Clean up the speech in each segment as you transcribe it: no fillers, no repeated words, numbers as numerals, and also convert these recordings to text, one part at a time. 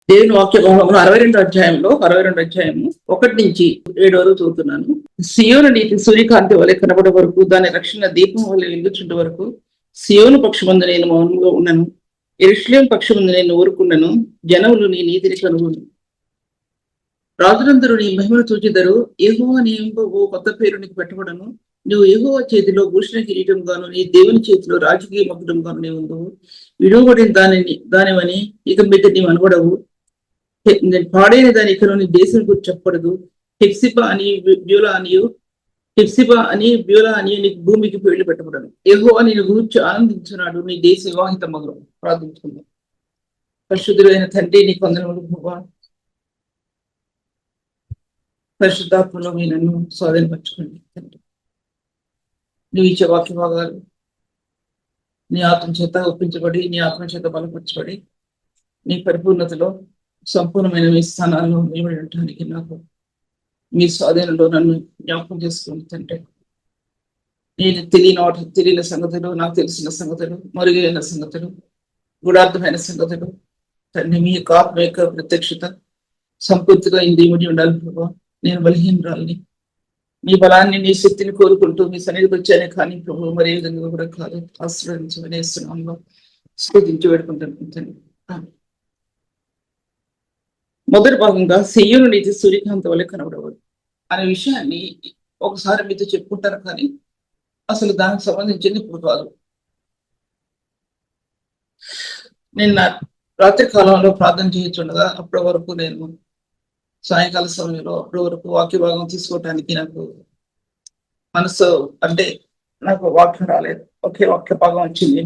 దేవుని వాక్య భాగంలో 62 అధ్యాయము 1 నుంచి 7 వరకు చదువుతున్నాను. సియోను నీతి సూర్యకాంతి వలె కనబడే వరకు, దాని రక్షణ దీపం వలె వెలుగుచుండే వరకు, సియోను పక్షమందు నేను మౌనంగా ఉన్నను, యెరూషలేము పక్షమందు నేను ఊరుకున్నను. జనములు నీ నీతిని కనుగొను, రాజులందరూ నీ మహిమను చూచెదరు. యెహోవా నీ ఓ కొత్త పేరు నీకు పెట్టబడను. నువ్వు యెహోవా చేతిలో భూషణ కిరీటం గాను, నీ దేవుని చేతిలో రాజకీయ మకుటం గాను నీవు ఉండవు. విడువబడిన దానివని ఇక మీద నీవు అనబడవు. పాడైన దాని ఇకను నీ దేశం గురించి చెప్పకూడదు. హెప్సిబా అని బ్యూలా అని నీకు భూమికి పెళ్లి పెట్టబడను. యెహోవా నేను గురించి ఆనందించున్నాడు, నీ దేశ వివాహిత మగుడు. ప్రార్థించుకుందాం. పరిశుద్ధులైన తండ్రి, నీకు వందనములు ప్రభువా. పరిశుద్ధాత్మలో మీ నన్ను స్వాధీనపరచుకోండి తండ్రి. నువ్వు ఇచ్చే వాక్య భాగాలు నీ ఆత్మ చేత ఒప్పించబడి, నీ ఆత్మ చేత బలపరచబడి, నీ పరిపూర్ణతలో సంపూర్ణమైన మీ స్థానాల్లో నిలబడి ఉండటానికి నాకు మీ స్వాధీనంలో నన్ను జ్ఞాపకం చేసుకోండి తండ్రి. నేను తెలియని సంగతులు, నాకు తెలిసిన సంగతులు, మరుగైన సంగతులు, గుడార్థమైన సంగతులు తండ్రి, మీ యొక్క ఆత్మ యొక్క ప్రత్యక్షత సంపూర్తిగా ఇండిమిడి ఉండాలి ప్రభావ. నేను బలహీనరాలని, మీ బలాన్ని, నీ శక్తిని కోరుకుంటూ మీ సన్నిధికి వచ్చానే కానీ ప్రభు మరి ఏ విధంగా కూడా కాదు. ఆశ్రయించమనేస్తున్నాంలో స్తుతించి పెట్టుకుంటాను. మొదటి భాగంగా సియోను నీతి సూర్యకాంతి వల్ల కనబడవదు అనే విషయాన్ని ఒకసారి మీతో చెప్పుకుంటారు, కానీ అసలు దానికి సంబంధించింది ఇప్పుడు కాదు. నిన్న రాత్రి కాలంలో ప్రార్థన చేయించుండగా అప్పటి వరకు నేను సాయంకాల సమయంలో అప్పటి వరకు వాక్య భాగం తీసుకోవటానికి నాకు మనసు, అంటే నాకు వాక్యం రాలేదు. ఒకే వాక్య భాగం వచ్చింది.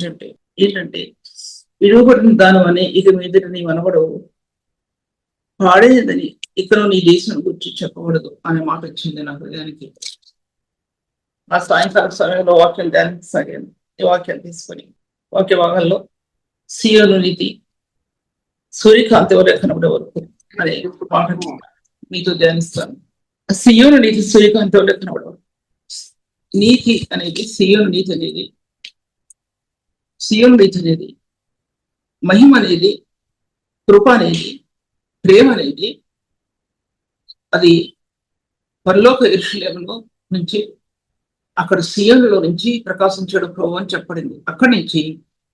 ఏంటంటే విడువబడిన దానమని ఇక మీద నీ అనబడవు, పాడేదని ఇక్కడ నీ దేశం గురించి చెప్పకూడదు అనే మాట వచ్చింది నా హృదయానికి. ఆ సాయంకాల సమయంలో వాక్యం ధ్యానించసాగాను. ఈ వాక్యాన్ని తీసుకొని వాక్య భాగంలో సియోను నీతి సూర్యకాంతి వలె కనబడే వరకు అనే మాట మీతో ధ్యానిస్తాను. సియోను నీతి సూర్యకాంతి వలె కనబడే వరకు. నీతి అనేది, సియోను నీతి అనేది, మహిమ అనేది, కృప అనేది, ప్రేమ అనేది అది పరలోక యెరూషలేములో నుంచి, అక్కడ సియోనులో నుంచి ప్రకాశించడం ప్రభు అని చెప్పబడింది. అక్కడి నుంచి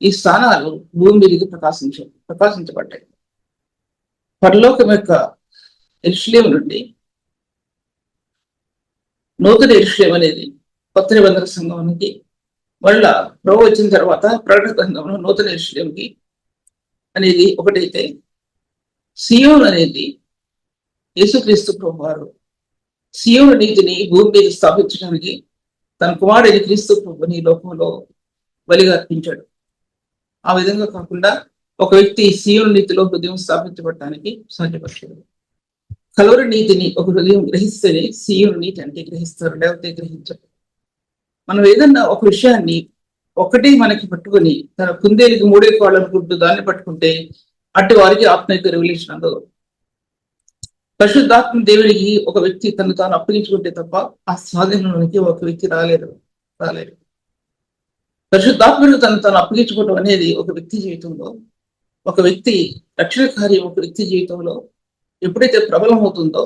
ఈ స్థానాలు భూమి మీదకి ప్రకాశించబడ్డాయి. పరలోకం యొక్క యెరూషలేము నుండి నూతన యెరూషలేము అనేది కొత్త నిబంధన సంఘానికి, మళ్ళా ప్రభు వచ్చిన తర్వాత ప్రకటన గ్రంథంలో నూతన యెరూషలేముకి అనేది ఒకటైతే, సియోను అనేది యేసుక్రీస్తు ప్రభు వారు సియోను నీతిని భూమి మీద స్థాపించడానికి తన కుమారుడైన క్రీస్తు ప్రభుని లోకంలో బలిగా అర్పించాడు. ఆ విధంగా కాకుండా ఒక వ్యక్తి సియోను నీతిలో హృదయం స్థాపించబడటానికి సాధ్యపడతాడు. కలవరి నీతిని ఒక హృదయం గ్రహిస్తేనే సియోను నీతి అంటే గ్రహిస్తారు, లేకపోతే గ్రహించరు. మనం ఏదన్నా ఒక విషయాన్ని ఒకటి మనకి పట్టుకొని తన కుందేలికి 3 కాళ్ళు అనుకుంటూ దాన్ని పట్టుకుంటే అటు వారికి ఆత్మీయ రెవల్యూషన్ అందదు. పరిశుద్ధాత్మ దేవునికి ఒక వ్యక్తి తను తాను అప్పగించుకుంటే తప్ప ఆ స్వాధీనంలోనికి ఒక వ్యక్తి రాలేరు. పరిశుద్ధాత్మను తను అప్పగించుకోవడం అనేది ఒక వ్యక్తి జీవితంలో, ఒక వ్యక్తి రక్షణ కార్యం ఒక వ్యక్తి జీవితంలో ఎప్పుడైతే ప్రబలం అవుతుందో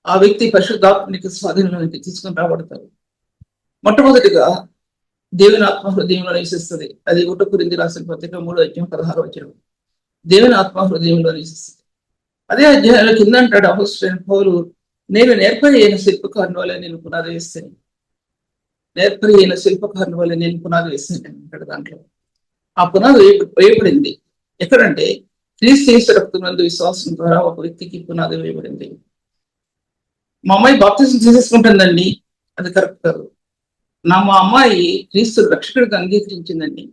ఆ వ్యక్తి పరిశుద్ధాత్మనికి స్వాధీనంలోనికి తీసుకుని రాబడతారు. మొట్టమొదటిగా దేవుని ఆత్మ హృదయంలో నివసిస్తుంది. అది 1 కొరింథీ రాసిన పత్రిక 3:16 దేవుని ఆత్మ హృదయంలో నివసిస్తుంది. అదే అధ్యాయంలో కింద అంటాడు అపోస్తలుడైన పౌలు, నేను నేర్పరైన శిల్పకారుని వల్ల నేను పునాది వేస్తాను. నేర్పరైన శిల్పకారుని వల్ల నేను పునాది వేస్తాను అంటాడు. దాంట్లో ఆ పునాది వేయబడింది ఎక్కడంటే క్రీస్తు యేసు రక్తమందు విశ్వాసం ద్వారా ఒక వ్యక్తికి పునాది వేయబడింది. మా అమ్మాయి బాప్తిజం తీసేసుకుంటుందండి, అది కరెక్ట్ కాదు. మా అమ్మాయి క్రీస్తు రక్షకుడికి అంగీకరించిందండి.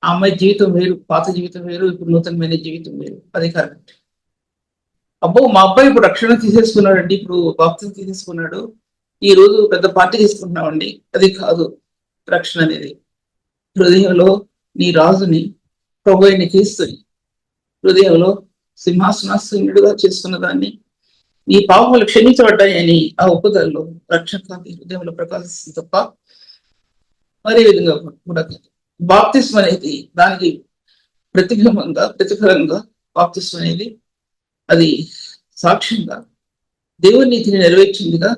ఆ అమ్మాయి జీవితం వేరు, పాత జీవితం వేరు, ఇప్పుడు నూతనమైన జీవితం వేరు, అది కరెక్ట్. అబ్బో మా అబ్బాయి ఇప్పుడు రక్షణ తీసేసుకున్నాడండి, ఇప్పుడు బాప్తిజం తీసేసుకున్నాడు, ఈ రోజు పెద్ద పార్టీ తీసుకుంటున్నామండి, అది కాదు. రక్షణ అనేది హృదయంలో నీ రాజుని, ప్రభు అయిన క్రీస్తుని హృదయంలో సింహాసనాసీనుడిగా చేసుకున్న దాన్ని, నీ పాపములు క్షమించబడ్డాయని ఆ ఒప్పుదలలో రక్షణ హృదయంలో ప్రకాశిస్తుంది తప్ప మరే విధంగా కూడా కాదు. బాప్తిస్మ అనేది దానికి ప్రతిఫలంగా బాప్తిస్మ అనేది అది సాక్ష్యంగా దేవుని నీతిని నెరవేర్చిందిగా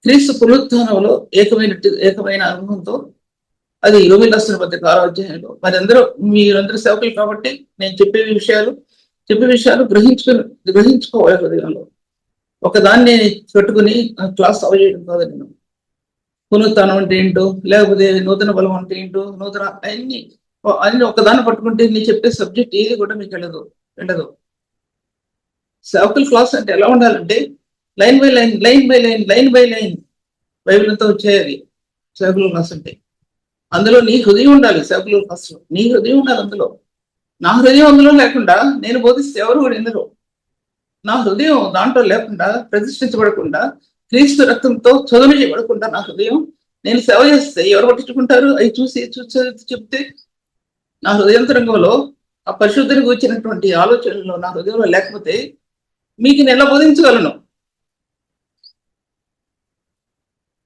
క్రీస్తు పునరుత్థానంలో ఏకమైన అనుభవంతో అది రోమీయులకు రాసిన పత్రిక 6వ అధ్యాయంలో మీరందరూ సేవకులు కాబట్టి నేను చెప్పే విషయాలు గ్రహించుకోవాలి హృదయంలో. ఒకదాన్ని నేను పెట్టుకుని క్లాస్ అవజేయడం కాదు. నేను పునరుత్థానం అంటే ఏంటో, లేకపోతే నూతన బలం అంటే ఏంటో, అన్ని ఒకదాన్ని పట్టుకుంటే నేను చెప్పే సబ్జెక్ట్ ఏది కూడా మీకు వెళ్ళదు. సేవకుల క్లాస్ అంటే ఎలా ఉండాలంటే లైన్ బై లైన్ బైబిల్ అంతా వచ్చేది సేవకుల క్లాస్ అంటే. అందులో నీ హృదయం ఉండాలి. సేవకుల క్లాస్లో నీ హృదయం ఉండాలి. అందులో నా హృదయం అందులో లేకుండా నేను బోధిస్తే ఎవరు కూడా ఎందులో నా హృదయం దాంట్లో లేకుండా, ప్రతిష్ఠించబడకుండా, క్రీస్తు రక్తంతో చదువు చేయబడకుండా నా హృదయం నేను సేవ చేస్తే ఎవరు పట్టించుకుంటారు? అవి చూసి చెప్తే నా హృదయంతరంగంలో ఆ పరిశుద్ధిని కూర్చున్నటువంటి ఆలోచనలో నా హృదయంలో లేకపోతే మీకు నేను ఎలా బోధించగలను?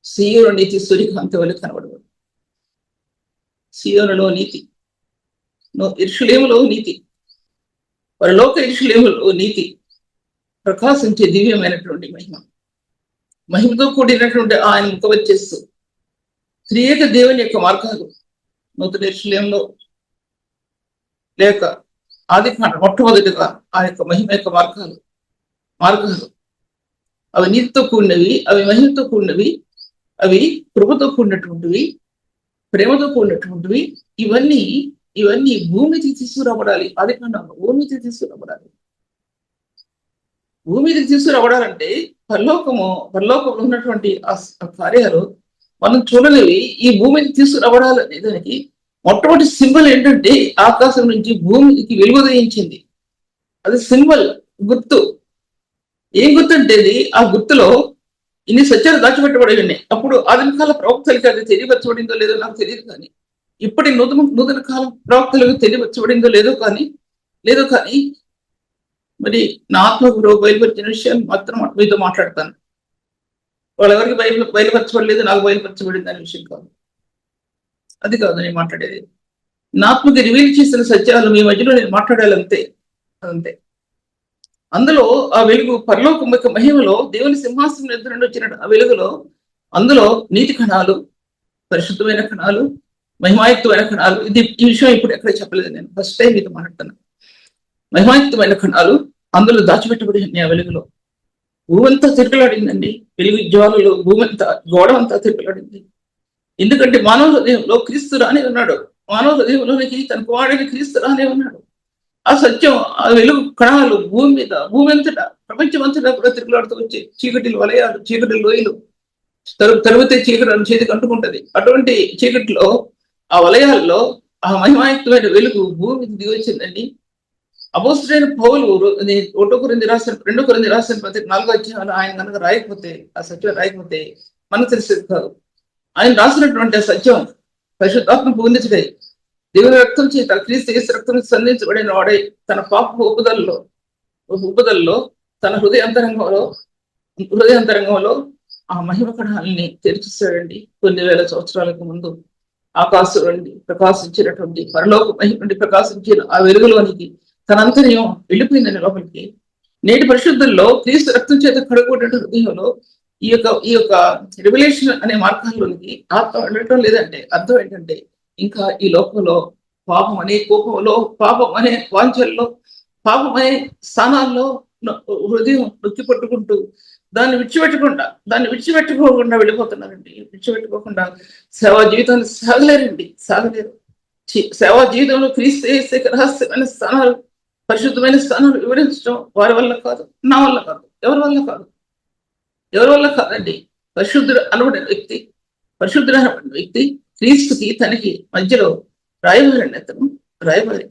సీయోను నీతి సూర్యకాంతి వల్ల కనబడదు. సీయోనులో నీతి, యెరూషలేములో నీతి, పరలోక యెరూషలేములో నీతి, ప్రకాశించే దివ్యమైనటువంటి మహిమతో కూడినటువంటి ఆయన ముఖవచ్చేస్తూ త్రియేక దేవుని యొక్క మార్గాలు నూతన యెరూషలేములో లేక ఆది మొట్టమొదటిగా ఆ యొక్క మహిమ యొక్క మార్గాలు అవి నీతితో కూడినవి, అవి మహిమతో కూడినవి, అవి కృపతో కూడినటువంటివి, ప్రేమతో కూడినటువంటివి. ఇవన్నీ భూమికి తీసుకురాబడాలి. ఆది కాండంలో భూమికి తీసుకురాబడాలి. భూమికి తీసుకురాబడాలంటే పరలోకంలో ఉన్నటువంటి ఆ కార్యాలు మనం చూడలేవి. ఈ భూమికి తీసుకురాబడాలనే దానికి మొట్టమొదటి సింబల్ ఏంటంటే ఆకాశం నుంచి భూమికి వెలుగుదయించింది. అది సింబల్, గుర్తు. ఏం గుర్తుంటే ఆ గుర్తులో ఇన్ని సత్యాలు దాచిపెట్టబడి ఉన్నాయి. అప్పుడు ఆదిమకాల ప్రవక్తలకి అది తెలియపరచబడిందో లేదో నాకు తెలియదు, కానీ ఇప్పటి నూతన కాలం ప్రవక్తలకు తెలియపరచబడిందో లేదో కానీ మరి నా ఆత్మగురువు బయలుపరిచిన విషయాలు మాత్రం మీతో మాట్లాడతాను. వాళ్ళెవరికి బయలుపరచబడలేదు, నాకు బయలుపరచబడింది అనే విషయం కాదు. అది కాదు నేను మాట్లాడేది. నా ఆత్మకి రివీల్ చేసిన సత్యాలు మీ మధ్యలో నేను మాట్లాడాలంతే. అదంతే. అందులో ఆ వెలుగు పరలోకం యొక్క మహిమలో దేవుని సింహాసనం ఎదురు నుండి వచ్చిన ఆ వెలుగులో అందులో నీతి కణాలు, పరిశుద్ధమైన కణాలు, మహిమాయుక్తమైన కణాలు. ఈ విషయం ఇప్పుడు ఎక్కడ చెప్పలేదు, నేను ఫస్ట్ టైం మీతో మాట్లాడుతున్నాను. మహిమాయుక్తమైన కణాలు అందులో దాచిపెట్టబడి ఆ వెలుగులో. భూమంతా తిరగలాడిందండి. వెలుగు జ్వాలలో భూమంతా, గోడ అంతా తిరగలాడింది. ఎందుకంటే మానవ హృదయంలో క్రీస్తు రానే ఉన్నాడు. మానవ హృదయంలోనికి తన కుమారుడైన క్రీస్తు రానే ఉన్నాడు. ఆ సత్యం, ఆ వెలుగు కణాలు భూమి అంతటా, ప్రపంచం అంతటా కూడా తిరుగులాడుతూ వచ్చి చీకటిలు వలయాలు, చీకటి లోయలు తరిమితే చీకటి చేతికి అంటుకుంటది. అటువంటి చీకటిలో, ఆ వలయాల్లో ఆ మహిమాయుక్తమైన వెలుగు భూమికి దిగి వచ్చిందండి. అపోస్తుడైన పౌలు 2 కొరింథీ రాసిన పత్రిక 4వ అధ్యాయంలో ఆయన కనుక రాయకపోతే, ఆ సత్యం రాయకపోతే మనకు తెలిసేది కాదు. ఆయన రాసినటువంటి ఆ సత్యం పరిశుద్ధాత్మ పొందించడే దేవుని రక్తం చేత, క్రీస్తు యేసు రక్తం సంధించబడిన వాడే తన పాప ఉపదల్లో తన హృదయాంతరంగంలో ఆ మహిమ కణాలని తెరిచిస్తాడండి. కొన్ని వేల సంవత్సరాలకు ముందు ఆకాశం నుండి ప్రకాశించినటువంటి, పరలోక మహిమ నుండి ప్రకాశించిన ఆ వెలుగులోనికి తన అంతర్యం వెళ్ళిపోయిందని లోపలికి. నేటి పరిశుద్ధుల్లో క్రీస్తు రక్తం చేత కడుగుబడిన హృదయంలో ఈ యొక్క రెవల్యూషన్ అనే మార్గాల్లోనికి ఆత్మ వెళ్ళటం లేదంటే అర్థం ఏంటంటే ఇంకా ఈ లోకంలో పాపం అనే కోపంలో, పాపం అనే వాంఛల్లో, పాపం అనే స్థానాల్లో హృదయం నొక్కి పట్టుకుంటూ దాన్ని విడిచిపెట్టుకోకుండా వెళ్ళిపోతున్నారండి. విడిచిపెట్టుకోకుండా సేవా జీవితాన్ని సాగలేరు. సేవా జీవితంలో క్రీస్తు యేసు రహస్యమైన స్థానాలు, పరిశుద్ధమైన స్థానాలు వివరించడం వారి వల్ల కాదు, నా వల్ల కాదు, ఎవరి వల్ల కాదండి. పరిశుద్ధుడు అనబడిన వ్యక్తి క్రీస్తుకి తనకి మధ్యలో రాయబారి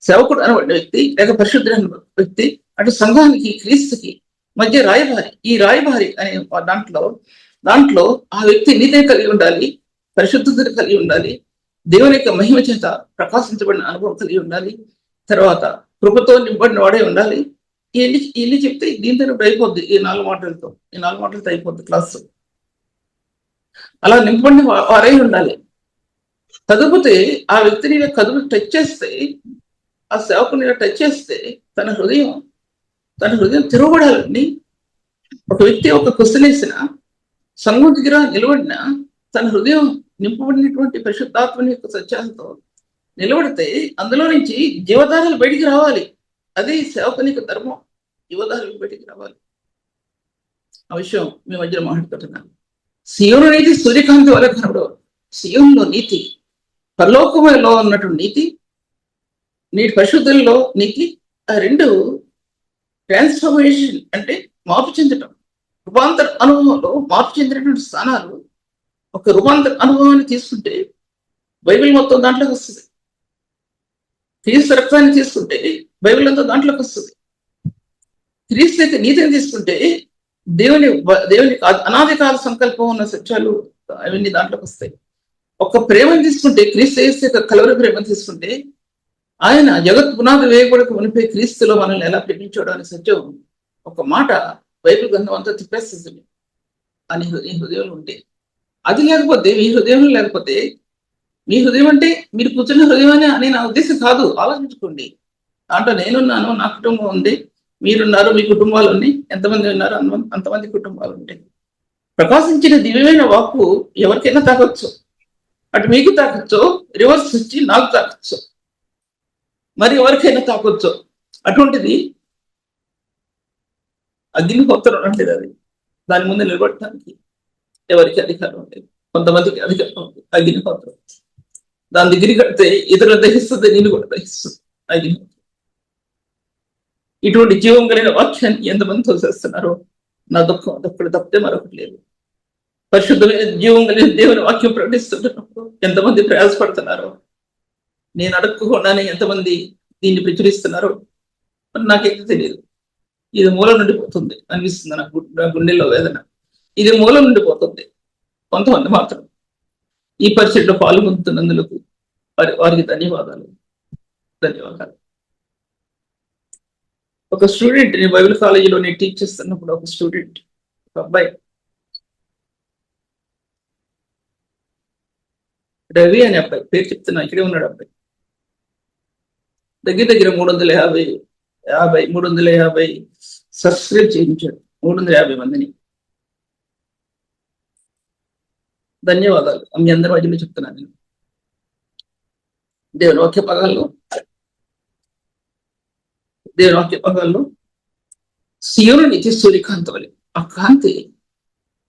సేవకుడు అనబడిన వ్యక్తి, లేక పరిశుద్ధుడు అన్న వ్యక్తి అటు సంఘానికి క్రీస్తుకి మధ్య రాయబారి. ఈ రాయబారి అనే దాంట్లో ఆ వ్యక్తి నీతిని కలిగి ఉండాలి, పరిశుద్ధతను కలిగి ఉండాలి, దేవుని యొక్క మహిమ చేత ప్రకాశించబడిన అనుభవం కలిగి ఉండాలి, తర్వాత కృపతో నింపడిన వాడే ఉండాలి. ఇన్ని చెప్తే దీంతో అయిపోద్ది. ఈ 4 మాటలతో అయిపోద్ది క్లాస్. అలా నింపడిన వారై ఉండాలి. కదిపితే ఆ వ్యక్తిని టచ్ చేస్తే, ఆ సేవకుని టచ్ చేస్తే తన హృదయం తన హృదయం తెరవబడాలండి. ఒక వ్యక్తి ఒక క్వశ్చన్ వేసిన సంఘం దగ్గర నిలబడిన తన హృదయం నింపబడినటువంటి పరిశుద్ధాత్మని యొక్క సత్యాలతో నిలబడితే అందులో నుంచి జీవధారాలు బయటికి రావాలి. అది సేవకుని యొక్క ధర్మం, జీవధారాలు బయటికి రావాలి. ఆ విషయం మీ మధ్యలో మాట్లాడుకుంటున్నాను. సియోను నీతి సూర్యకాంతి వల్ల కనబడవు. సియోనులో నీతి, పరలోకంలో ఉన్నటువంటి నీతి, నీటి పరిశుద్ధుల్లో నీతి, ఆ రెండు ట్రాన్స్ఫర్మేషన్ అంటే మార్పు చెందటం. రూపాంతర అనుభవంలో మార్పు చెందినటువంటి స్థానాలు. ఒక రూపాంతర అనుభవాన్ని తీసుకుంటే బైబిల్ మొత్తం దాంట్లోకి వస్తుంది. క్రీస్తు రక్తాన్ని తీసుకుంటే బైబిల్ అంతా దాంట్లోకి వస్తుంది. క్రీస్తు అయితే నీతిని తీసుకుంటే దేవుని అనాది కాల సంకల్పం ఉన్న సత్యాలు అవన్నీ దాంట్లోకి వస్తాయి. ఒక ప్రేమను తీసుకుంటే క్రీస్తు యేసు యొక్క కలవరి ప్రేమను తీసుకుంటే ఆయన జగత్ పునాది వేయకూడక మునిపే క్రీస్తులో మనల్ని ఎలా ప్రేమించాడు అనే సత్యం ఒక మాట బైబిల్ గ్రంథం అంతా తిప్పేస్తుంది అని ఈ హృదయంలో ఉంటే. అది లేకపోతే, మీ హృదయంలో లేకపోతే, మీ హృదయం అంటే మీరు కూర్చున్న హృదయం అని నా ఉద్దేశం కాదు. ఆలోచించుకోండి. దాంట్లో నేనున్నాను, నా కుటుంబం ఉంది, మీరున్నారు, మీ కుటుంబాలు ఉన్నాయి. ఎంతమంది ఉన్నారు? అంతమంది కుటుంబాలు ఉంటాయి. ప్రకాశించిన దివ్యమైన వాక్కు ఎవరికైనా తాకొచ్చు. అటు మీకు తాకొచ్చు, రివర్స్ వచ్చి నాకు తాకొచ్చు, మరి ఎవరికైనా తాకొచ్చు. అటువంటిది అగ్నిహోత్రం అంటే అది దాని ముందు నిలబడటానికి ఎవరికి అధికారం లేదు. కొంతమందికి అధికారం ఉంది. అగ్నిహోత్రం దాని దగ్గరికి కడితే ఇతరులు దహిస్తుంది, నేను కూడా దహిస్తుంది అగ్నిహోత్రం. ఇటువంటి జీవం కలిగిన వాక్యాన్ని ఎంతమంది తోసేస్తున్నారో నా దుఃఖం అదొక్కడు తప్పితే మరొకటి లేదు. పరిశుద్ధమైన జీవం కలిగిన దేవుని వాక్యం ప్రకటిస్తున్నప్పుడు ఎంతమంది ప్రయాసపడుతున్నారో, నేను అడగకుండానే ఎంతమంది దీన్ని ప్రచురిస్తున్నారో నాకైతే తెలియదు. ఇది మూలం నుండి పోతుంది అనిపిస్తుంది నా గుండెల్లో వేదన. ఇది మూలం నుండి పోతుంది. కొంతమంది మాత్రం ఈ పరిస్థితిలో పాల్గొంటున్నందుకు వారికి ధన్యవాదాలు. ఒక స్టూడెంట్, నేను బైబిల్ కాలేజీలో నేను టీచ్ చేస్తున్నప్పుడు ఒక స్టూడెంట్, ఒక అబ్బాయి రవి అనే అబ్బాయి, పేరు చెప్తున్నా, ఇక్కడే ఉన్నాడు అబ్బాయి. దగ్గర 350 సబ్స్క్రైబ్ చేయించాడు. 350 మందిని. ధన్యవాదాలు మీ అందరి మధ్యలో చెప్తున్నాను. నేను దేవుని వాక్య భాగాల్లో సియోను నీతి సూర్యకాంతి వలె. ఆ కాంతి,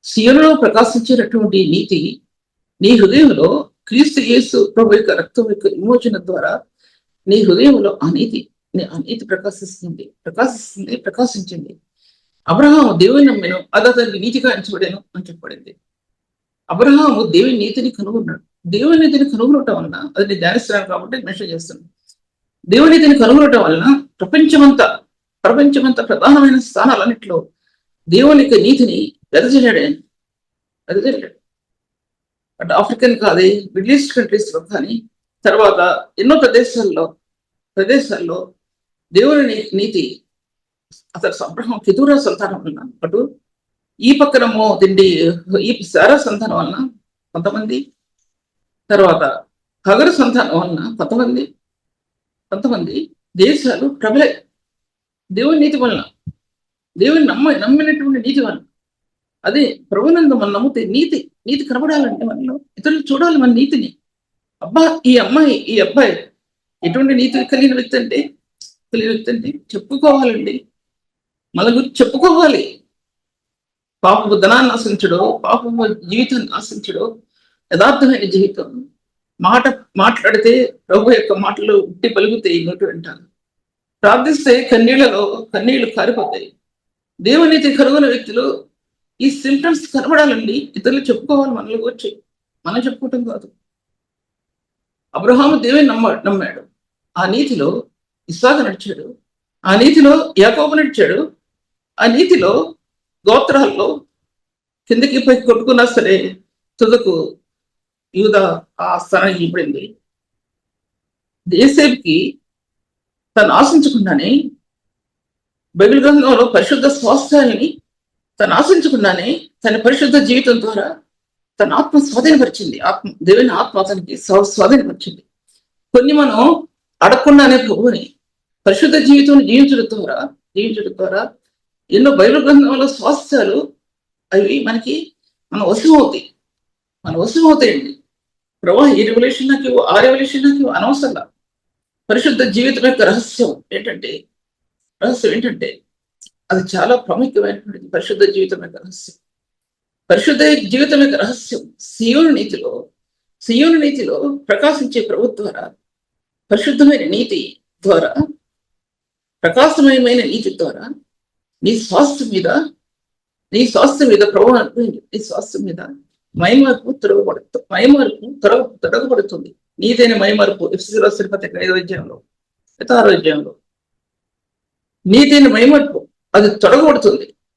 సియోనులో ప్రకాశించేటటువంటి నీతి నీ హృదయంలో క్రీస్తు యేసు ప్రభు యొక్క రక్తం యొక్క విమోచన ద్వారా నీ హృదయంలో ఆ నీతి ప్రకాశించింది. అబ్రహాము దేవుని నమ్మెను, అది అతనికి నీతిగా ఎంచబడాను అని చెప్పబడింది. అబ్రహాము దేవుని నీతిని కనుగొన్నాడు. దేవుని నీతిని కనుగొనటం వలన, అది నేను ధ్యానిస్తున్నాను కాబట్టి మెన్షన్ చేస్తున్నాను, దేవుని నీతిని కనుగొనటం వలన ప్రపంచమంతా ప్రధానమైన స్థానాలన్నింటిలో దేవుని యొక్క నీతిని వెదజల్లాడు. అటు ఆఫ్రికన్ కాదు, మిడిల్ ఈస్ట్ కంట్రీస్ లో కానీ, తర్వాత ఎన్నో ప్రదేశాల్లో దేవుని నీతి అతను అబ్రహాం కెతూరా సంతానం వలన, అటు ఈ పక్కనమో ఈ సారా సంతానం వలన కొంతమంది, తర్వాత హగరు సంతానం వలన కొంతమంది దేశాలు ప్రబలే. దేవుని నీతి వలన, దేవుని నమ్మినటువంటి నీతి వలన. అదే ప్రభునందు మనం నమ్మితే నీతి కనబడాలంటే మనలో ఇతరులు చూడాలి మన నీతిని. అబ్బా, ఈ అబ్బాయి ఎటువంటి నీతి కలిగిన వ్యక్తి అంటే చెప్పుకోవాలండి. మన గురించి చెప్పుకోవాలి. పాపపు ధనాన్ని ఆశించడు, పాపపు జీవితాన్ని ఆశించడు, యథార్థమైన జీవితం. మాట్లాడితే ప్రభు యొక్క మాటలు ఉట్టి పలుకుతాయి, నోటి వింటాను. ప్రార్థిస్తే కన్నీళ్లు కారిపోతాయి. దేవునైతే కనుగొన్న వ్యక్తులు ఈ సింప్టమ్స్ కనబడాలండి. ఇతరులు చెప్పుకోవాలి మనలో వచ్చి, మనం చెప్పుకోవటం కాదు. అబ్రహాము దేవుని నమ్మాడు. ఆ నీతిలో ఇస్సాకు నడిచాడు, ఆ నీతిలో యాకోబు నడిచాడు, ఆ నీతిలో గోత్రాల్లో కిందకి పైకి కొట్టుకున్నా సరే తుదకు యూదా ఆ స్థానానికి ఇవ్వబడింది. యోసేపుకి తను ఆశించకుండానే బైబిల్ గ్రంథంలో పరిశుద్ధ స్వాస్థ్యాన్ని తను ఆశించకుండానే తన పరిశుద్ధ జీవితం ద్వారా తన ఆత్మ స్వాధీనపరిచింది. దేవుని ఆత్మ అతనికి స్వాధీనపరిచింది. కొన్ని మనం అడగకుండానే ప్రభువుని పరిశుద్ధ జీవితం జీవించడం ద్వారా జీవించడం ద్వారా ఎన్నో బైబిల్ గ్రంథంలో స్వాస్థ్యాలు అవి మన వశం అవుతాయండి. ప్రభా ఈ రెవల్యూషన్ నాకు ఆ రెవల్యూషన్ నాకు అనవసరంగా. పరిశుద్ధ జీవితం యొక్క రహస్యం ఏంటంటే అది చాలా ప్రాముఖ్యమైనటువంటిది. పరిశుద్ధ జీవితం యొక్క రహస్యం, పరిశుద్ధ జీవితం యొక్క రహస్యం సియోను నీతిలో ప్రకాశించే ప్రభు ద్వారా, పరిశుద్ధమైన నీతి ద్వారా, ప్రకాశమయమైన నీతి ద్వారా నీ స్వాస్థ్యం మీద ప్రభు నీ స్వాస్థ్యం మీద మైమార్పు తొలగబడుతుంది. నీదైన మైమార్పు ఎఫ్ఎస్సీయులకు రాసిన పత్రిక 5వ అధ్యాయంలో 6వ అధ్యాయంలో నీదైన మైమార్పు అది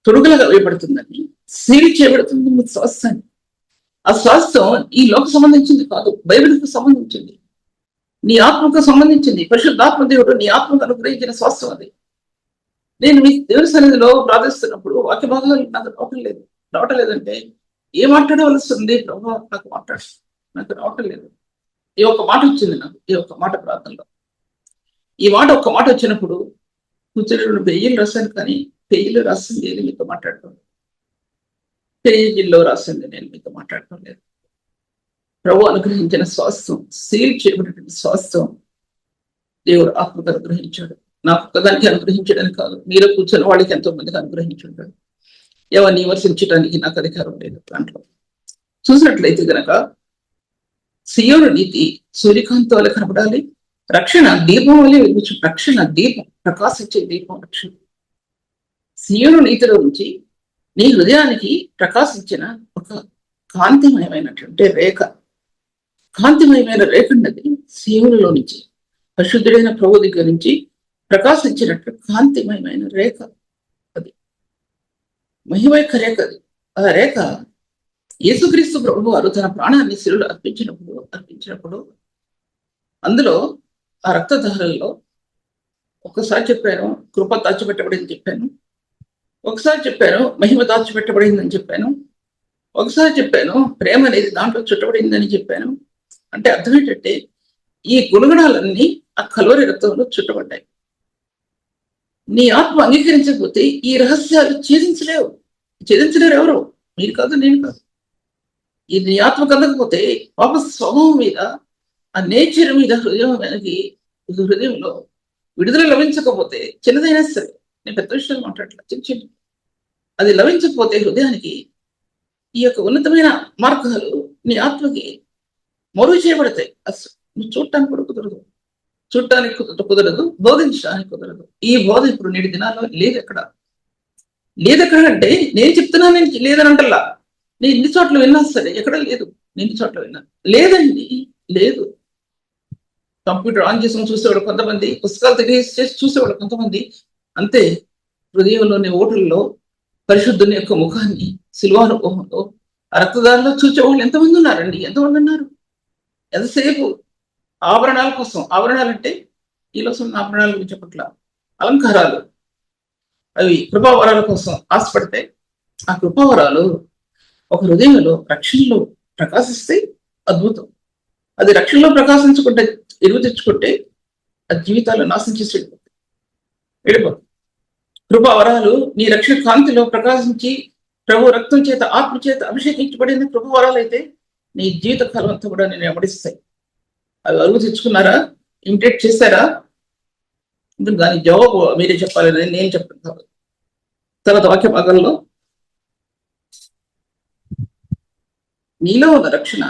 తొడుగులుగా వేయబడుతుందని, సీల్ చేయబడుతుంది మీ స్వాస్థ్యాన్ని. ఆ స్వాస్థ్యం ఈ లోక సంబంధించింది కాదు, బైబిల్కు సంబంధించింది, నీ ఆత్మకు సంబంధించింది. పరిశుద్ధాత్మ దేవుడు నీ ఆత్మకు అనుగ్రహించిన స్వాస్థ్యం అది. నేను మీ దేవుని సన్నిధిలో ప్రార్థిస్తున్నప్పుడు వాక్య భాగాలు నాకు రావటం లేదంటే ఏ మాట్లాడవలసి ఉంది ప్రభు, నాకు రావటం లేదు. ఈ ఒక్క మాట వచ్చింది నాకు, ఈ ఒక్క మాట ప్రార్థనలో. ఒక్క మాట వచ్చినప్పుడు కూర్చొని పెయ్యిలు రాశాను, కానీ పెయ్యిలు రాసింది ఏది మీతో మాట్లాడటం, పేజీల్లో రాసింది నేను మీతో మాట్లాడటం లేదు. ప్రభు అనుగ్రహించిన స్వాస్థ్యం, సీల్ చేయబడిన స్వాస్థ్యం దేవుడు ఆత్మకు అనుగ్రహించాడు. నాకు ఒక్కదానికి అనుగ్రహించడానికి కాదు, మీరు కూర్చొని వాళ్ళకి ఎంతో మందికి అనుగ్రహించుంటాడు. ఎవరిని విమర్శించడానికి నాకు అధికారం లేదు. దాంట్లో చూసినట్లయితే గనక సియోను నీతి సూర్యకాంతి వల్ల కనపడాలి, రక్షణ దీపం వల్లే వెలిగించు, రక్షణ దీపం, ప్రకాశించే దీపం రక్షణ. సియోను నీతిలో నుంచి నీ హృదయానికి ప్రకాశించిన ఒక కాంతిమయమైనటువంటి రేఖ, కాంతిమయమైన రేఖ ఉన్నది సియోనులో నుంచి, పరిశుద్ధుడైన ప్రభు దగ్గర నుంచి ప్రకాశించినట్టు కాంతిమయమైన రేఖ. అది మహిమైక రేఖ. అది ఆ రేఖ యేసుక్రీస్తు ప్రభు వారు తన ప్రాణాన్ని శిలువలో అర్పించినప్పుడు అందులో ఆ రక్తధారల్లో ఒకసారి చెప్పాను కృప దాచిపెట్టబడిందని చెప్పాను, ఒకసారి చెప్పాను మహిమ దాచిపెట్టబడిందని చెప్పాను, ఒకసారి చెప్పాను ప్రేమ అనేది దాంట్లో చుట్టబడిందని చెప్పాను. అంటే అర్థం ఏంటంటే ఈ గుణగణాలన్నీ ఆ కల్వరి రక్తంలో చుట్టబడ్డాయి. నీ ఆత్మ అంగీకరించకపోతే ఈ రహస్యాలు ఛేదించలేరు ఎవరు, మీరు కాదు, నేను కాదు. ఇది నీ ఆత్మ కలగకపోతే పాప స్వభావం మీద, ఆ నేచర్ మీద హృదయంలో విడుదల లభించకపోతే, చిన్నదైనా సరే, నేను పెద్ద విషయాలు మాట్లాడలే, చిన్న అది లభించకపోతే హృదయానికి ఈ యొక్క ఉన్నతమైన మార్గాలు నీ ఆత్మకి మరుగు చేయబడతాయి. అసలు నువ్వు చూడటానికి కూడా కుదరదు, బోధించడానికి కుదరదు. ఈ బోధ ఇప్పుడు నేటి దినాల్లో లేదెక్కడ అంటే నేను చెప్తున్నాను, నేను లేదని అంటల్లా. నేను ఇన్ని చోట్ల విన్నా సరే ఎక్కడ లేదు, నేను ఇన్ని చోట్ల విన్నా లేదండి, లేదు. కంప్యూటర్ ఆన్ చేసుకుని చూసేవాడు కొంతమంది, పుస్తకాలు చేసి చూసేవాడు కొంతమంది. అంతే హృదయంలోని ఓటుల్లో పరిశుద్ధుని యొక్క ముఖాన్ని శిల్వానుభవంలో ఆ రక్తదారిలో చూసేవాళ్ళు ఎంతమంది ఉన్నారండి, ఎంతమంది ఉన్నారు. ఎంతసేపు ఆభరణాల కోసం, ఆభరణాలు అంటే ఈలో ఉన్న ఆభరణాల గురించి చెప్పట్ల, అలంకారాలు, అవి కృపావరాల కోసం ఆశపడితే ఆ కృపావరాలు ఒక హృదయంలో రక్షణలో ప్రకాశిస్తే అద్భుతం. అది రక్షణలో ప్రకాశించుకుంటే, ఎరువు తెచ్చుకుంటే ఆ జీవితాలు నాశనం చేసి వెళ్ళిపోతుంది. కృపావరాలు నీ రక్షణ కాంతిలో ప్రకాశించి ప్రభు రక్తం చేత, ఆత్మ చేత అభిషేకించబడిన కృపావరాలు అయితే నీ జీవిత కాలం అంతా కూడా నేను వెంబడిస్తాయి. అవి అరువు తెచ్చుకున్నారా, ఇమిటేట్ చేశారా? దాని జవాబు మీరే చెప్పాలి, నేను చెప్పాను. తర్వాత వాక్య భాగంలో నీలో ఉన్న రక్షణ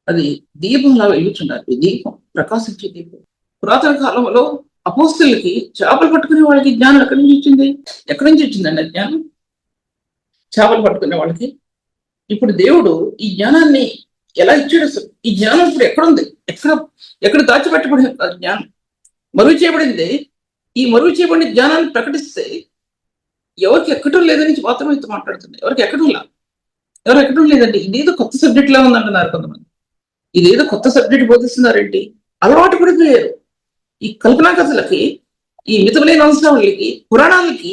అది దీపంలా వెలుగుతున్నారు. ఈ దీపం ప్రకాశించే దీపం. పురాతన కాలంలో అపోస్తులకి చేపలు పట్టుకునే వాళ్ళకి జ్ఞానం ఎక్కడి నుంచి వచ్చిందండి ఆ జ్ఞానం? చేపలు పట్టుకునే వాళ్ళకి. ఇప్పుడు దేవుడు ఈ జ్ఞానాన్ని ఎలా ఇచ్చాడు? అసలు ఈ జ్ఞానం ఇప్పుడు ఎక్కడుంది? ఎక్కడ దాచిపెట్టబడిన జ్ఞానం మరుగు చేయబడింది. ఈ మరుగు చేయబడిన జ్ఞానాన్ని ప్రకటిస్తే ఎవరికి ఎక్కడం లేదని మాత్రం ఇంత మాట్లాడుతుంది. ఎవరు ఎక్కడం లేదండి. ఇదేదో కొత్త సబ్జెక్ట్ లా ఉందంటున్నారు కొంతమంది. ఇదేదో కొత్త సబ్జెక్ట్ బోధిస్తున్నారేంటి? అలవాటు పడిపోయారు ఈ కల్పనా కథలకి, ఈ మితమైన వంశావళికి, పురాణాలకి.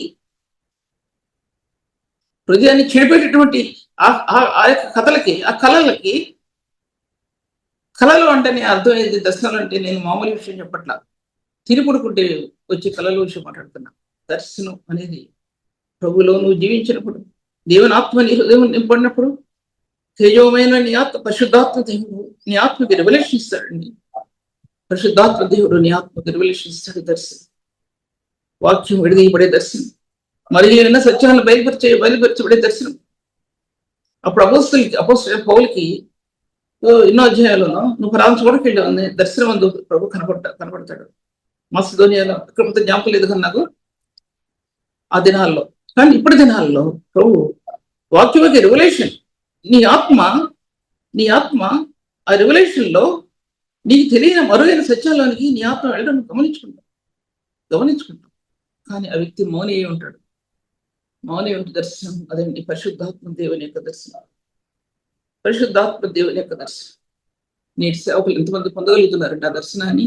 హృదయాన్ని చెడిపోయేటటువంటి ఆ యొక్క కథలకి, ఆ కళలకి. కళలు అంటే అర్థమైంది, దర్శనాలు అంటే నేను మామూలు విషయం చెప్పట్లా, తిని పడుకుంటే వచ్చే కళల విషయం మాట్లాడుతున్నా. దర్శనం అనేది ప్రభులో నువ్వు జీవించినప్పుడు, దేవుని ఆత్మ నీ హృదయం నింపడినప్పుడు, తేజోమైన నీ ఆత్మ పరిశుద్ధాత్మ దేవుడు నీ ఆత్మకి రెవల్యూషన్ ఇస్తాడండి. పరిశుద్ధాత్మ దేవుడు నీ ఆత్మకి రెవల్యూషన్ ఇస్తాడు. దర్శనం, వాక్యం విడదీయబడే దర్శనం, మరియు సత్యాలను బయలుపరచబడే దర్శనం. అప్పుడు అపోస్తలులకి పౌలుకి ఎన్నో అధ్యాయాలను నువ్వు ప్రాంతం చోటకి వెళ్ళావు, దర్శనం అందు ప్రభు కనబడతాడు. మాసిదోనియాలో ఇక్కడ జ్ఞాపకం లేదు కానీ నాకు ఆ దినాల్లో. కానీ ఇప్పుడు దినాల్లో ప్రభు వాక్యమకి రెవల్యూషన్, నీ ఆత్మ ఆ రెవల్యూషన్ లో నీకు తెలియని మరుగైన సత్యాల్లోనికి నీ ఆత్మ వెళ్ళడం గమనించుకుంటాం. కానీ ఆ వ్యక్తి మౌని అయి ఉంటాడు. మౌని ఉంటే దర్శనం అదండి పరిశుద్ధాత్మ దేవుని యొక్క దర్శనం. పరిశుద్ధాత్మ దేవుని యొక్క దర్శనం నేటి సేవకులు ఎంతమంది పొందగలుగుతున్నారంటే ఆ దర్శనాన్ని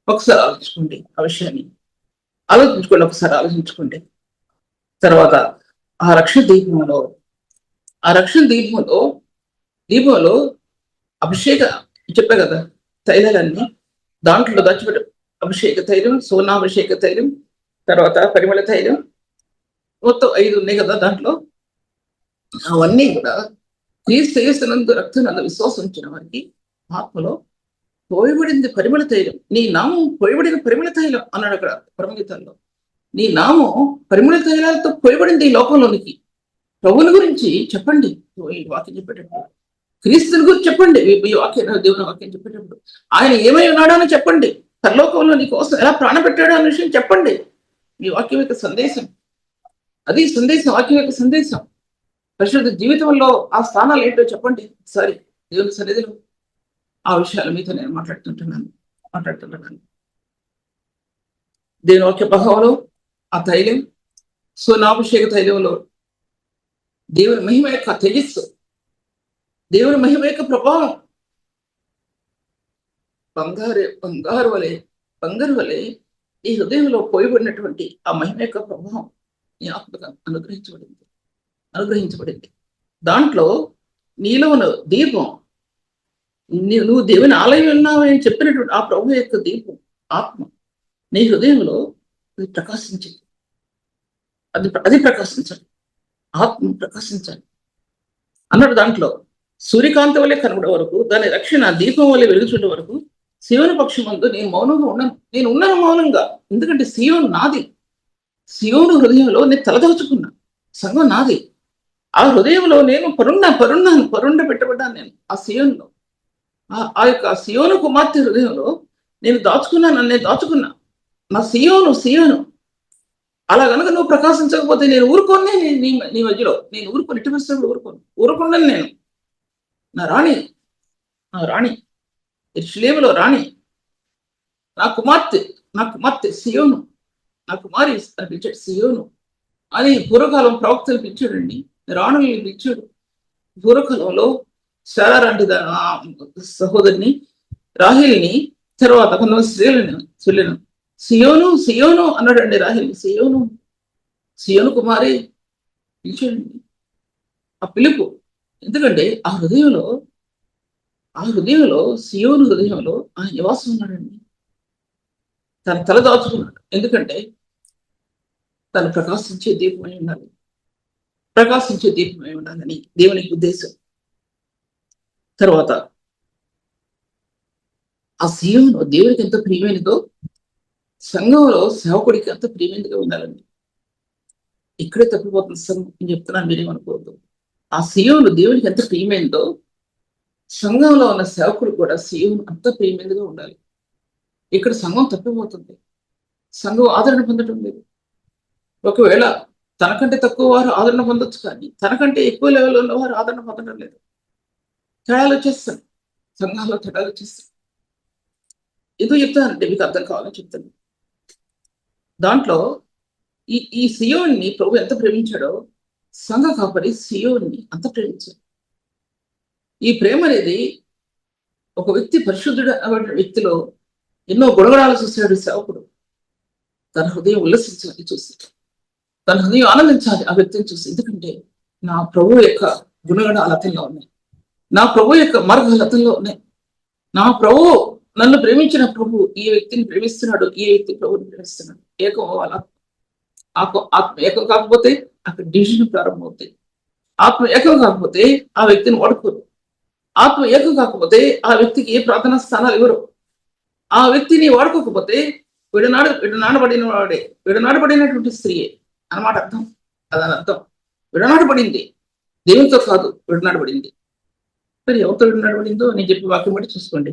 ఒకసారి ఆలోచించుకోండి. ఆ విషయాన్ని ఒకసారి ఆలోచించుకోండి. తర్వాత ఆ రక్షణ దీపంలో అభిషేక చెప్పా కదా, తైలాలన్నీ దాంట్లో దాచిపెట్ట, అభిషేక తైలం, సోనాభిషేక తైలం, తర్వాత పరిమళ తైలం, మొత్తం 5 ఉన్నాయి కదా దాంట్లో. అవన్నీ కూడా క్రీస్తు యేసునందు రక్తనందు విశ్వాసం ఉంచిన వారికి ఆత్మలో పోయబడింది పరిమళ తైలం. నీ నామం పోయబడిన పరిమళ తైలం అన్నాడు అక్కడ పరమగీతాల్లో. నీ నామం పరిమళ తైలాలతో పోయబడింది ఈ లోకంలోనికి. ప్రభుని గురించి చెప్పండి. ఈ వాక్యం చెప్పేటప్పుడు క్రీస్తుని గురించి చెప్పండి. ఈ వాక్యం దేవుని వాక్యం చెప్పేటప్పుడు ఆయన ఏమై ఉన్నాడో అని చెప్పండి. పరలోకంలో నీ కోసం ఎలా ప్రాణ పెట్టాడో అనే విషయం చెప్పండి. ఈ వాక్యం యొక్క సందేశం అది. సందేశం, వాక్యం యొక్క సందేశం. పరిశుద్ధ జీవితంలో ఆ స్థానాలు ఏంటో చెప్పండి ఒకసారి దేవుని సన్నిధిలో. ఆ విషయాలు మీతో నేను మాట్లాడుతుంటున్నాను. దేవుని వాక్య ప్రభావంలో ఆ తైలం, సోనాభిషేక తైలంలో దేవుని మహిమ యొక్క తేజస్సు, దేవుని మహిమ యొక్క ప్రభావం బంగారు వలె ఈ హృదయంలో పోయబడినటువంటి ఆ మహిమ యొక్క ప్రభావం నీ ఆత్మగా అనుగ్రహించబడింది. దాంట్లో నీలో ఉన్న దీపం, నువ్వు దేవుని ఆలయం ఉన్నావని చెప్పినటువంటి ఆ ప్రభు యొక్క దీపం ఆత్మ నీ హృదయంలో ప్రకాశించింది. అది ప్రకాశించాలి, ఆత్మ ప్రకాశించాలి అన్నాడు. దాంట్లో సూర్యకాంతి వల్లే కనబడే వరకు, దాని రక్షణ దీపం వల్లే వెలుగుచుండే వరకు సియోను పక్షమందు నేను మౌనంగా ఉన్నాను మౌనంగా. ఎందుకంటే సియోను నాది. సియోను హృదయంలో నేను తలదాచుకున్నా. సంఘం నాది. ఆ హృదయంలో నేను పరుండ పెట్టబడ్డాను. నేను ఆ సియోనులో, ఆ యొక్క సియోను కుమార్తె హృదయంలో నేను దాచుకున్నా. నా సియోను అలా కనుక నువ్వు ప్రకాశించకపోతే నేను ఊరుకోనే. నీ మధ్యలో నేను ఊరుకొని ఇటు ఊరుకున్నాను. నేను నా రాణి యెరూషలేములో రాణి, నా కుమార్తె సియోను, నా కుమారి అని పిలిచాడు. సియోను అని పూర్వకాలం ప్రవక్తలు పిలిచాడండి, రాణుల్ని పిలిచాడు. పూర్వకాలంలో శారా లాంటి సహోదరిని, రాహేల్ని, తర్వాత కొంతమంది స్త్రీలను సియోను అన్నాడండి. రాహేల్ సియోను కుమారి పిలిచాడండి. ఆ పిలుపు ఎందుకంటే ఆ హృదయంలో సియోను హృదయంలో ఆయన నివాసం ఉన్నాడండి. తన తల దాచుకున్నాడు. ఎందుకంటే తను ప్రకాశించే దీపమై ఉండాలని దేవునికి ఉద్దేశం. తర్వాత ఆ సియోను దేవునికి ఎంత ప్రియమైనదో సంఘంలో సేవకుడికి అంత ప్రియమైనదిగా ఉండాలండి. ఇక్కడే తప్పిపోతుంది సంఘం. నేను చెప్తున్నాను, మీరేమనుకోవద్దు. ఆ సియోను దేవునికి ఎంత ప్రియమైనదో సంఘంలో ఉన్న సేవకుడు కూడా సియోను అంత ప్రియమైనదిగా ఉండాలి. ఇక్కడ సంఘం తప్పిపోతుంది. సంఘం ఆదరణ పొందడం లేదు. ఒకవేళ తనకంటే తక్కువ వారు ఆదరణ పొందొచ్చు, కానీ తనకంటే ఎక్కువ లెవెల్లో ఉన్న వారు ఆదరణ పొందడం లేదు. తేడాలు వచ్చేస్తాయి, సంఘాల్లో తేడాలు వచ్చేస్తాయి. ఎందుకు చెప్తానంటే మీకు అర్థం కావాలని చెప్తాను. దాంట్లో ఈ సియోన్ని ప్రభు ఎంత ప్రేమించాడో సంఘ కాపరి సియోన్ని అంత ప్రేమించాడు. ఈ ప్రేమ అనేది ఒక వ్యక్తి పరిశుద్ధుడు అనే వ్యక్తిలో ఎన్నో గుణగణాలు చూశాడు సేవకుడు. తన హృదయం ఉల్లసించాలి చూసి, తన హృదయం ఆనందించాలి ఆ వ్యక్తిని చూసి. ఎందుకంటే నా ప్రభు యొక్క గుణగణాలు అతనిలో ఉన్నాయి, నా ప్రభు యొక్క మార్గాలు అతనిలో ఉన్నాయి. నా ప్రభు నన్ను ప్రేమించిన ప్రభు ఈ వ్యక్తిని ప్రేమిస్తున్నాడు, ఈ వ్యక్తి ప్రభుని ప్రేమిస్తున్నాడు. ఏకం అవ్వాలి. ఆత్మ ఏకం కాకపోతే అక్కడ డివిజన్ ప్రారంభమవుతాయి. ఆత్మ ఏకం కాకపోతే ఆ వ్యక్తిని వాడుకోరు. ఆత్మ ఏకం కాకపోతే ఆ వ్యక్తికి ఏ ప్రార్థనా స్థానాలు ఇవ్వరు. ఆ వ్యక్తిని వాడుకోకపోతే విడనాడబడిన వాడే, విడనాడబడినటువంటి స్త్రీయే అన్నమాట అర్థం. అదని అర్థం. విడనాడబడింది, దేవునితో కాదు విడనాడబడింది. మరి ఎవరితో విడనాడబడిందో నేను చెప్పి వాక్యం బట్టి చూసుకోండి.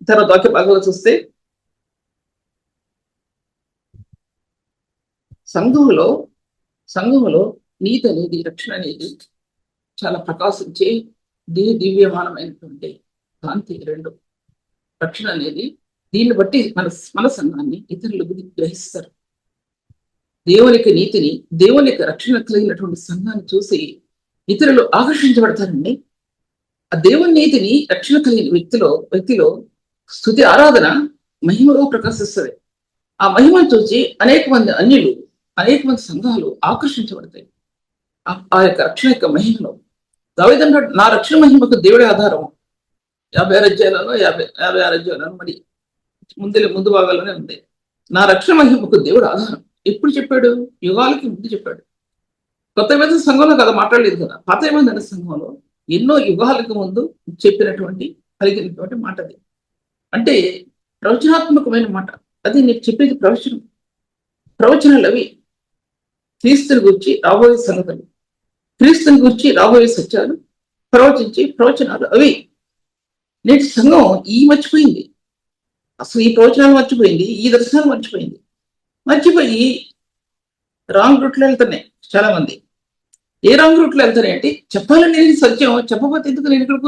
తర్వాత వాక్య భాగంలో చూస్తే సంఘములో నీతి అనేది, రక్షణ అనేది చాలా ప్రకాశించే దివ్యమానమైనటువంటి కాంతి. రెండు, రక్షణ అనేది దీన్ని బట్టి మన సంఘాన్ని ఇతరులు గ్రహిస్తారు. దేవునికి నీతిని, దేవుని యొక్క రక్షణ కలిగినటువంటి సంఘాన్ని చూసి ఇతరులు ఆకర్షించబడతారండి. ఆ దేవుని నీతిని, రక్షణ కలిగిన వ్యక్తిలో స్తుతి ఆరాధన మహిమలో ప్రకాశిస్తుంది. ఆ మహిమను చూసి అనేక మంది అన్యులు, అనేక మంది సంఘాలు ఆకర్షించబడతాయి ఆ యొక్క రక్షణ యొక్క మహిమలో. దావీదంటాడు, నా రక్షణ మహిమకు దేవుడే ఆధారం. 56 అధ్యాయాలలో 56 అధ్యాయాలను మరి ముందు భాగాల్లోనే ఉంది. నా రక్షణ మహిమకు దేవుడు ఆధారం. ఎప్పుడు చెప్పాడు? యుగాలకి ముందు చెప్పాడు. కొత్త ఏమైనా సంఘంలో కదా మాట్లాడలేదు కదా. పాత ఏమైందనే సంఘంలో ఎన్నో యుగాలకు ముందు చెప్పినటువంటి కలిగినటువంటి మాట అది. అంటే ప్రవచనాత్మకమైన మాట అది. నేను చెప్పేది ప్రవచనాలు అవి. క్రీస్తుని గురించి రాబోయే సంగతులు, క్రీస్తుని గురించి రాబోయే సత్యాలు ప్రవచించి ప్రవచనాలు అవి. నేటి సంఘం మర్చిపోయింది. అసలు ఈ ప్రవచనాలు మర్చిపోయింది, ఈ దర్శనాలు మర్చిపోయి రాంగ్ రూట్లో వెళ్తున్నాయి చాలా మంది. ఏ రాంగ్ రూట్లో వెళ్తున్నాయి అంటే, చెప్పాలని సత్యం, చెప్పకపోతే ఎందుకు నేను ఇక్కడ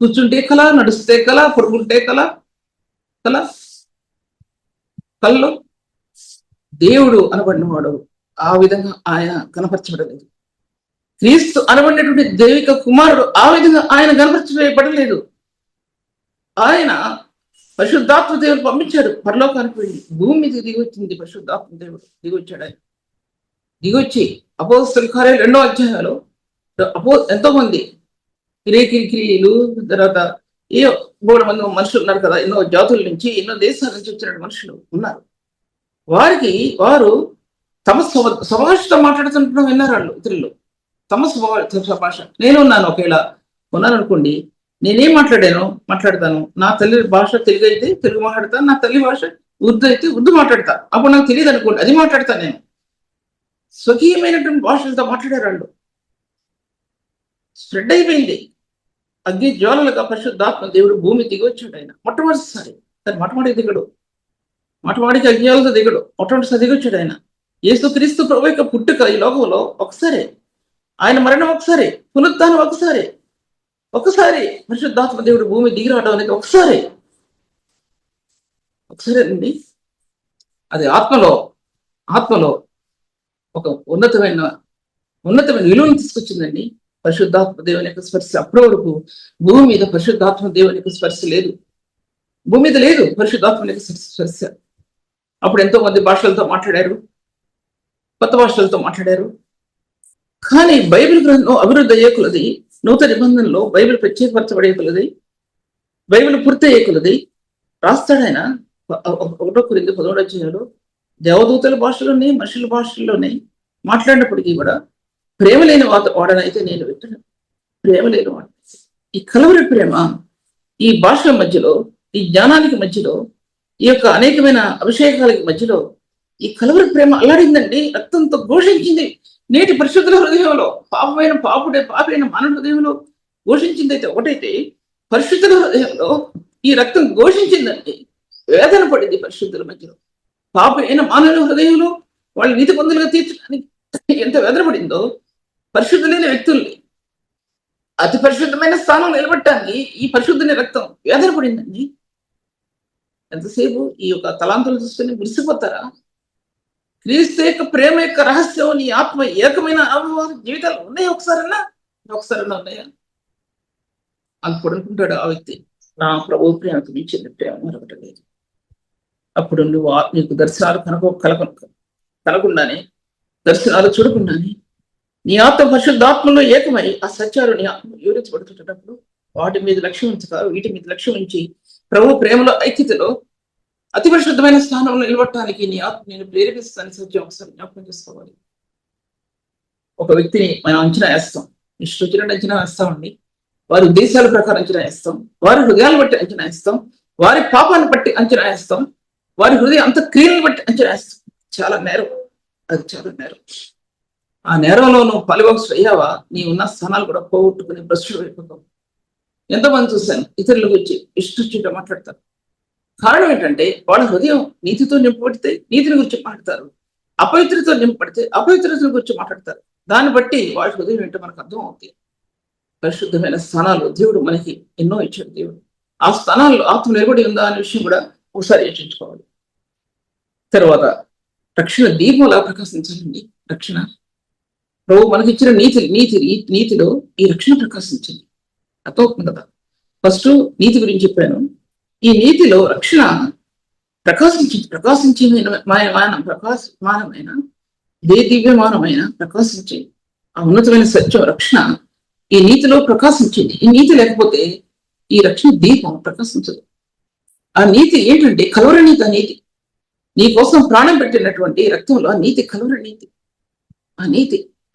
కూర్చుంటే కళ, నడుస్తే కళ, పడుకుంటే కళ. కళ్ళలో దేవుడు అనబడినవాడు ఆ విధంగా ఆయన కనపరచబడలేదు. క్రీస్తు అనబడినటువంటి దైవిక కుమారుడు ఆ విధంగా ఆయన కనపరచబడలేదు. ఆయన పరిశుద్ధాత్మ దేవుడు పంపించాడు. పరలోకానికి వెళ్ళి భూమి మీద దిగి వచ్చింది. పరిశుద్ధాత్మ దేవుడు దిగొచ్చాడు. ఆయన దిగొచ్చి అపోస్తలుల కార్యాలు 2వ అధ్యాయంలో ఎంతో మంది క్రియలు, తర్వాత ఏ 3 మంది మనుషులు ఉన్నారు కదా. ఎన్నో జాతుల నుంచి, ఎన్నో దేశాల నుంచి వచ్చిన మనుషులు ఉన్నారు. వారు తమ స్వభాషతో మాట్లాడుతుండడం విన్నారు. వాళ్ళు ఇతరులు తమ స్వభాష. నేను ఉన్నాను, ఒకవేళ ఉన్నాను అనుకోండి, నేనేం మాట్లాడతాను. నా తల్లి భాష తెలుగు అయితే తెలుగు మాట్లాడతాను, నా తల్లి భాష ఉర్దూ అయితే ఉర్దూ మాట్లాడతా. అప్పుడు నాకు తెలియదు అనుకోండి, అది మాట్లాడతాను నేను. స్వకీయమైనటువంటి భాషలతో మాట్లాడారు వాళ్ళు. స్ప్రెడ్ అయిపోయింది. అగ్ని జ్వాలలుగా పరిశుద్ధాత్మ దేవుడు భూమి దిగొచ్చాడు. ఆయన మొట్టమొదటిసారి మొట్టమొదటికి అజ్ఞాలతో దిగడు, మొట్టమొదటిసారి దిగొచ్చాడు ఆయన. యేసుక్రీస్తు ప్రభు యొక్క పుట్టుక ఈ లోకంలో ఒకసారి, ఆయన మరణం ఒకసారి, పునరుత్థానం ఒకసారి పరిశుద్ధాత్మ దేవుడు భూమి దిగి రావడం అనేది ఒకసారి అండి. అది ఆత్మలో ఒక ఉన్నతమైన విలువను తీసుకొచ్చిందండి. పరిశుద్ధాత్మ దేవుని యొక్క స్పర్శ. అప్పటి వరకు భూమి మీద పరిశుద్ధాత్మ దేవుని యొక్క స్పర్శ లేదు. భూమి మీద లేదు పరిశుద్ధాత్మ యొక్క స్పర్శ. అప్పుడు ఎంతో మంది భాషలతో మాట్లాడారు, కొత్త భాషలతో మాట్లాడారు. కానీ బైబిల్ గ్రంథం అభివృద్ధి అయ్యే కొలది, నూతన నిబంధనలో బైబిల్ ప్రత్యేకపరచబడే కొలది, బైబిల్ పూర్తి అయ్యే కొలది రాస్తాడాయన 1 కొరింథీ 11వ అధ్యాయంలో దేవదూతల భాషలోనే, మనుషుల భాషల్లోనే మాట్లాడినప్పటికీ కూడా ప్రేమ లేని వాడనైతే నేను వింటాను. ప్రేమ లేని వాడు. ఈ కలవరి ప్రేమ, ఈ భాషల మధ్యలో, ఈ జ్ఞానానికి మధ్యలో, ఈ యొక్క అనేకమైన అభిషేకాలకి మధ్యలో ఈ కలవరి ప్రేమ అల్లాడిందండి. రక్తంతో ఘోషించింది. నేటి పరిశుద్ధుల హృదయంలో పాపైన మానవ హృదయంలో ఘోషించింది అయితే ఒకటైతే, పరిశుద్ధుల హృదయంలో ఈ రక్తం ఘోషించిందండి. వేదన పడింది పరిశుద్ధుల మధ్యలో. పాపైన మానవ హృదయంలో వాళ్ళు నీతి పొందులుగా తీర్చడానికి ఎంత వేదన పడిందో, పరిశుద్ధులైన వ్యక్తుల్ని అతి పరిశుద్ధమైన స్థానం నిలబెట్టడానికి ఈ పరిశుద్ధుని రక్తం వేదన పడిందండి. ఎంతసేపు ఈ యొక్క తలాంతులు చూసుకొని మురిసిపోతారా? క్రీస్తు యొక్క ప్రేమ యొక్క రహస్యం, నీ ఆత్మ ఏకమైన జీవితాలు ఉన్నాయా? ఒకసారన్నా ఉన్నాయా? అప్పుడు అనుకుంటాడు ఆ వ్యక్తి, నా ప్రభు ప్రేమకు మించిన ప్రేమ మరొకటి లేదు. అప్పుడు నీకు దర్శనాలు కలకుండానే, దర్శనాలు చూడకుండానే నీ ఆత్మ పరిశుద్ధాత్మలో ఏకమై ఆ సత్యాలు నీ ఆత్మ వివరించబడుతున్నప్పుడు వాటి మీద లక్ష్యం ఉంచుతారు. వీటి మీద లక్ష్యం ఉంచి ప్రభు ప్రేమలో ఐక్యతలో అతి పరిశుద్ధమైన స్థానంలో నిలబడటానికి నీ ఆత్మ నేను ప్రేరేపిస్తాను సత్యం ఒకసారి జ్ఞాపకం చేసుకోవాలి. ఒక వ్యక్తిని మనం అంచనా వేస్తాం, ఇష్టం వచ్చినట్టు అంచనా వేస్తామండి. వారి ఉద్దేశాల ప్రకారం అంచనా వేస్తాం, వారి హృదయాలు బట్టి అంచనా వేస్తాం, వారి పాపాన్ని బట్టి అంచనా వేస్తాం, వారి హృదయ అంత క్రియలను బట్టి అంచనా వేస్తాం. చాలా నేరం, అది చాలా నేరం. ఆ నేరంలో నువ్వు పాలుభాగస్తుడు అయ్యావా, నీ ఉన్న స్థానాలు కూడా పోగొట్టుకుని భ్రష్టుడు అయిపోతావు. ఎంతమంది చూశాను ఇతరుల గురించి ఇష్టం మాట్లాడతారు. కారణం ఏంటంటే వాళ్ళ హృదయం నీతితో నింపబడితే నీతిని గురించి మాట్లాడతారు, అపవిత్రతో నింపబడితే అపవిత్రతల గురించి మాట్లాడతారు. దాన్ని బట్టి వాళ్ళ హృదయం ఏంటో మనకు అర్థం అవుతుంది. పరిశుద్ధమైన స్థానాలు దేవుడు మనకి ఎన్నో ఇచ్చాడు. దేవుడు ఆ స్థానాల్లో ఆత్మ నిలబడి ఉందా అనే విషయం కూడా ఒకసారి యోచించుకోవాలి. తర్వాత రక్షణ దీపంలా ప్రకాశించాలండి. రక్షణ ప్రభు మనకిచ్చిన నీతిలో ఈ రక్షణ ప్రకాశించింది. అర్థమవుతుంది కదా. ఫస్ట్ నీతి గురించి చెప్పాను. ఈ నీతిలో రక్షణ ప్రకాశమానమైన దివ్యమానమైన ప్రకాశించి ఆ ఉన్నతమైన సత్యం రక్షణ ఈ నీతిలో ప్రకాశించింది. ఈ నీతి లేకపోతే ఈ రక్షణ దీపం ప్రకాశించదు. ఆ నీతి ఏంటంటే కలవర నీతి. ఆ నీతి నీ కోసం ప్రాణం పెట్టినటువంటి రక్తంలో ఆ నీతి కలవర నీతి.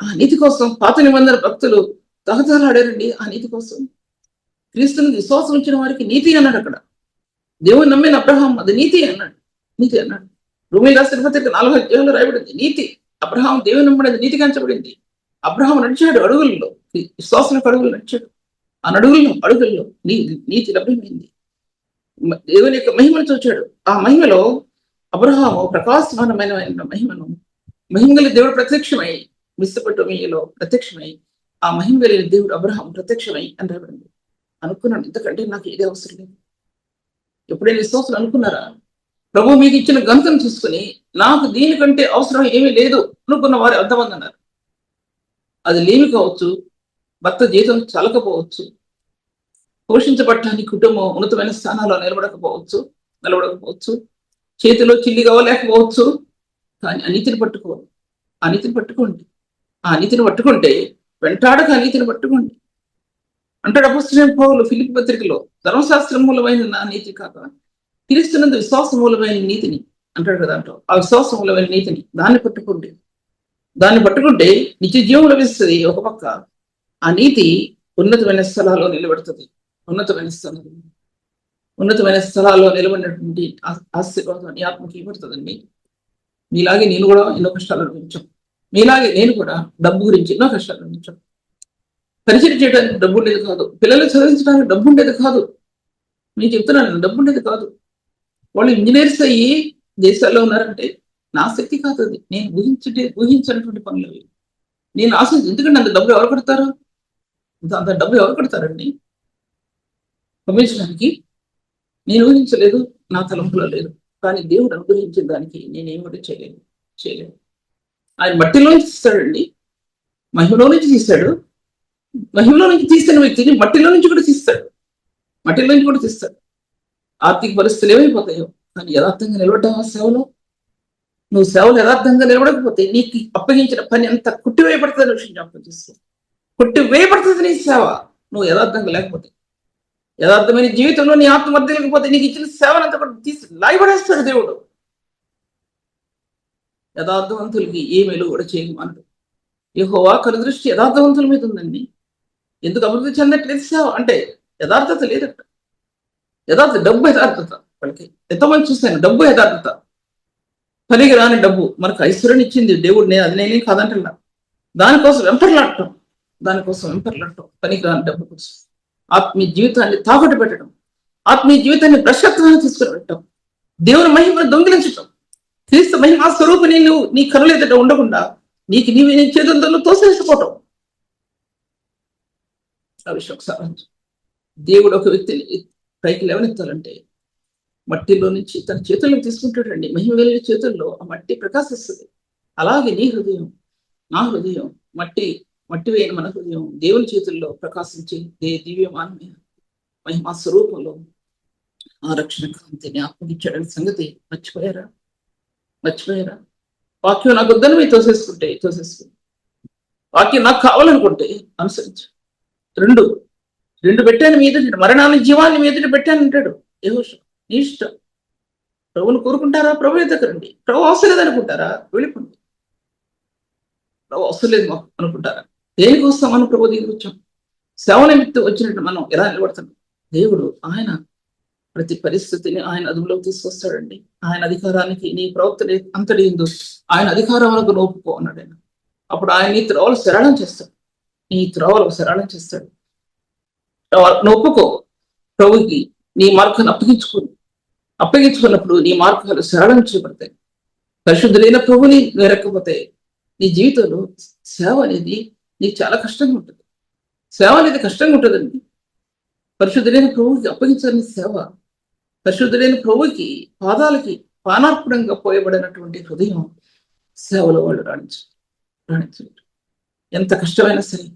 ఆ నీతి కోసం పాత నిబంధన భక్తులు తహతలాడారండి. ఆ నీతి కోసం క్రీస్తుని విశ్వాసం ఉంచిన వారికి నీతి అన్నాడు. అక్కడ దేవుని నమ్మిన అబ్రహాం అది నీతి అన్నాడు. రోమీయులకు రాసిన పత్రిక 4వ అధ్యాయంలో రాయబడింది నీతి. అబ్రహాం దేవుని నమ్మడది నీతిగా ఎంచబడింది. అబ్రహాం నడిచాడు అడుగుల్లో, విశ్వాసంలో అడుగులు నడిచాడు. ఆ అడుగుల్లో నీతి లభ్యమైంది. దేవుని యొక్క మహిమను చూచాడు. ఆ మహిమలో అబ్రహాము ప్రకాశమానమైన మహిమగల దేవుడు ప్రత్యక్షమై మెసొపొతేమియాలో ప్రత్యక్షమై ఆ మహిమగల దేవుడు అబ్రహాం ప్రత్యక్షమై అని రాబడింది. అనుకున్నాను, ఇంతకంటే నాకు ఏదే అవసరం లేదు. ఎప్పుడైనా విశ్వాసం అనుకున్నారా? ప్రభు మీకు ఇచ్చిన గంతను చూసుకుని నాకు దీనికంటే అవసరం ఏమీ లేదు అనుకున్న వారు ఎంతమంది అన్నారు? అది లేమి కావచ్చు, భర్త జీతం చాలకపోవచ్చు, పోషించబడటానికి కుటుంబం ఉన్నతమైన స్థానాల్లో నిలబడకపోవచ్చు, చేతిలో చిల్లి కావలేకపోవచ్చు. కానీ అనీతిని పట్టుకోండి. ఆ నీతిని పట్టుకుంటే వెంటాడక అనీతిని పట్టుకోండి అంటాడు అపోస్తలుడైన పౌలు ఫిలిప్పీ పత్రికలో. ధర్మశాస్త్ర మూలమైన నా నీతి కాక క్రీస్తునందు విశ్వాస మూలమైన నీతిని అంటాడు కదా. ఆ విశ్వాస మూలమైన నీతిని దాన్ని పట్టుకుంటే నిత్య జీవం లభిస్తుంది. ఒక పక్క ఆ నీతి ఉన్నతమైన స్థలాల్లో నిలబడుతుంది. ఉన్నతమైన స్థలాల్లో నిలబడినటువంటి ఆశీర్వాదం నీ ఆత్మకి ఇవ్వబడుతుందండి. మీలాగే నేను కూడా ఎన్నో కష్టాలు అనుభవించాం. మీలాగే నేను కూడా డబ్బు గురించి ఎన్నో కష్టాలు అనుభవించాం. పరిచయం చేయడానికి డబ్బు ఉండేది కాదు, పిల్లలు చదివించడానికి డబ్బు ఉండేది కాదు. నేను చెప్తున్నాను, డబ్బు ఉండేది కాదు. వాళ్ళు ఇంజనీర్స్ అయ్యి దేశాల్లో ఉన్నారంటే నా శక్తి కాదు. అది నేను ఊహించినటువంటి పనులు అవి. నేను ఎందుకంటే అంత డబ్బు ఎవరు కడతారు? అంత డబ్బు ఎవరు కడతారండి పంపించడానికి? నేను ఊహించలేదు, నా తలంపులో లేదు. కానీ దేవుడు అనుగ్రహించిన దానికి నేనేమిటో చేయలేను. ఆయన మట్టిలో నుంచి తీస్తాడండి, మహిమలో నుంచి తీస్తాడు. మహిమలో నుంచి తీసిన వ్యక్తిని మట్టిలో నుంచి కూడా తీస్తాడు. ఆర్థిక పరిస్థితులు ఏమైపోతాయో, కానీ యథార్థంగా నిలబడ్డావా సేవలో? నువ్వు సేవలు యథార్థంగా నిలబడకపోతే నీకు అప్పగించిన పని అంత కుట్టివేయబడుతుంది. విషయం జ్ఞాపకం చేసుకో. కుట్టివేయబడుతుంది నీ సేవ నువ్వు యథార్థంగా లేకపోతే. యథార్థమైన జీవితంలో నీ ఆత్మవర్ధ లేకపోతే నీకు ఇచ్చిన సేవనంతా కూడా తీసి లాయబడేస్తాడు దేవుడు. యథార్థవంతులకి ఏ మేలు కూడా చేయమన్నాడు. యెహోవా కనుదృష్టి యథార్థవంతుల మీద ఉందండి. ఎందుకు అభివృద్ధి చెందట్లేదు సేవ అంటే యథార్థత లేదట. డబ్బు యథార్థత. వాళ్ళకి ఎంతమంది చూస్తాను, డబ్బు యథార్థత. పనికి రాని డబ్బు మనకు ఐశ్వర్యం ఇచ్చింది దేవుడు, అది నేనేం కాదంటున్నా. దానికోసం వెంపర్లాడటం పనికి రాని డబ్బు కోసం ఆత్మీయ జీవితాన్ని తాకట్టు పెట్టడం, ఆత్మీయ జీవితాన్ని భ్రష్టత్వాన్ని తీసుకుని పెట్టడం, దేవుని మహిమను దొంగిలించటం, క్రీస్తు మహిమా స్వరూపిణి నువ్వు నీ కనులు ఎదుట ఉండకుండా నీకు నీవే నీ చేతులతో తోసేసుకోవటం. ఆ విషయం ఒకసారి దేవుడు ఒక వ్యక్తిని పైకి లేవనెత్తాలంటే మట్టిలో నుంచి తన చేతులను తీసుకుంటాడండి. మహిమ వెళ్ళిన చేతుల్లో ఆ మట్టి ప్రకాశిస్తుంది. అలాగే నీ హృదయం, నా హృదయం, మట్టి వేయని మన హృదయం దేవుని చేతుల్లో ప్రకాశించి దివ్యమానమైన మహిమా స్వరూపంలో ఆ రక్షణ కాంతిని ఆత్మకిచ్చాడని సంగతి మర్చిపోయారా? వాక్యం నాకు వద్దని మీరు తోసేసుకుంటే వాక్యం నాకు కావాలనుకుంటే అనుసరించు. రెండు పెట్టాను మీద, మరణాన్ని జీవాన్ని మీద పెట్టాను అంటాడు యెహోషువ. నీ ఇష్టం. ప్రభువుని కోరుకుంటారా? ప్రభు దగ్గర రండి. ప్రభు అవసరం లేదనుకుంటారా? వెళ్ళిపోండి. ప్రభు అవసరం లేదు మాకు అనుకుంటారా? దేనికోసం మనం ప్రభు దగ్గర వచ్చాం? సేవ నిమిత్తం వచ్చినట్టు మనం ఎలా నిలబడుతున్నాం? దేవుడు ఆయన ప్రతి పరిస్థితిని ఆయన అదుపులోకి తీసుకొస్తాడండి. ఆయన అధికారానికి నీ ప్రవక్త అంతటి ఎందు ఆయన అధికారములకు నోపుకో అన్నాడు ఆయన. అప్పుడు ఆయన నీ త్రోవలు సరళం చేస్తాడు. నీ త్రోవలు సరళం చేస్తాడు. నొప్పుకో ప్రభుకి నీ మార్గాన్ని అప్పగించుకున్నప్పుడు నీ మార్గాలు సరళం చేయబడతాయి. పరిశుద్ధులైన ప్రభుని వేరకపోతే నీ జీవితంలో సేవ అనేది నీకు చాలా కష్టంగా ఉంటుంది. సేవ అనేది కష్టంగా ఉంటుందండి. పరిశుద్ధులైన ప్రభుకి అప్పగించాలని సేవ, పరిశుద్ధులైన ప్రభుకి పాదాలకి పానార్పణంగా పోయబడినటువంటి హృదయం సేవలో వాళ్ళు రాణించలేరు. ఎంత కష్టమైనా సరే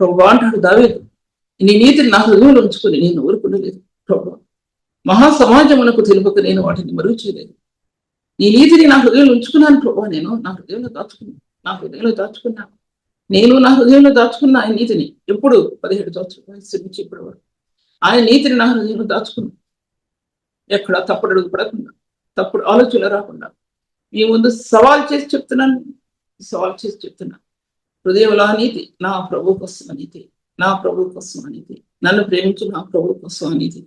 ప్రభు అంటాడు దావీదు, నీ నీతిని నా హృదయంలో ఉంచుకొని నేను ఊరుకునలేదు ప్రభు. మహాసమాజమునకు తెలుపక నేను వాటిని మరుగు చేయలేదు. నీ నీతిని నా హృదయంలో ఉంచుకున్నాను ప్రభు. నేను నా హృదయంలో దాచుకున్నాను. నేను నా హృదయంలో దాచుకున్న ఆయన నీతిని ఎప్పుడు 17 సంవత్సరాల నుంచి ఇప్పటి వరకు ఆయన నీతిని నా హృదయంలో దాచుకున్నాను. ఎక్కడ తప్పుడు అడుగు పడకుండా, తప్పుడు ఆలోచనలు రాకుండా మీ ముందు సవాల్ చేసి చెప్తున్నాను. హృదయంలో నీతి నా ప్రభు కోసం అనేది, నా ప్రభు కోసం అనేది, నన్ను ప్రేమించి నా ప్రభు కోసం అనేది,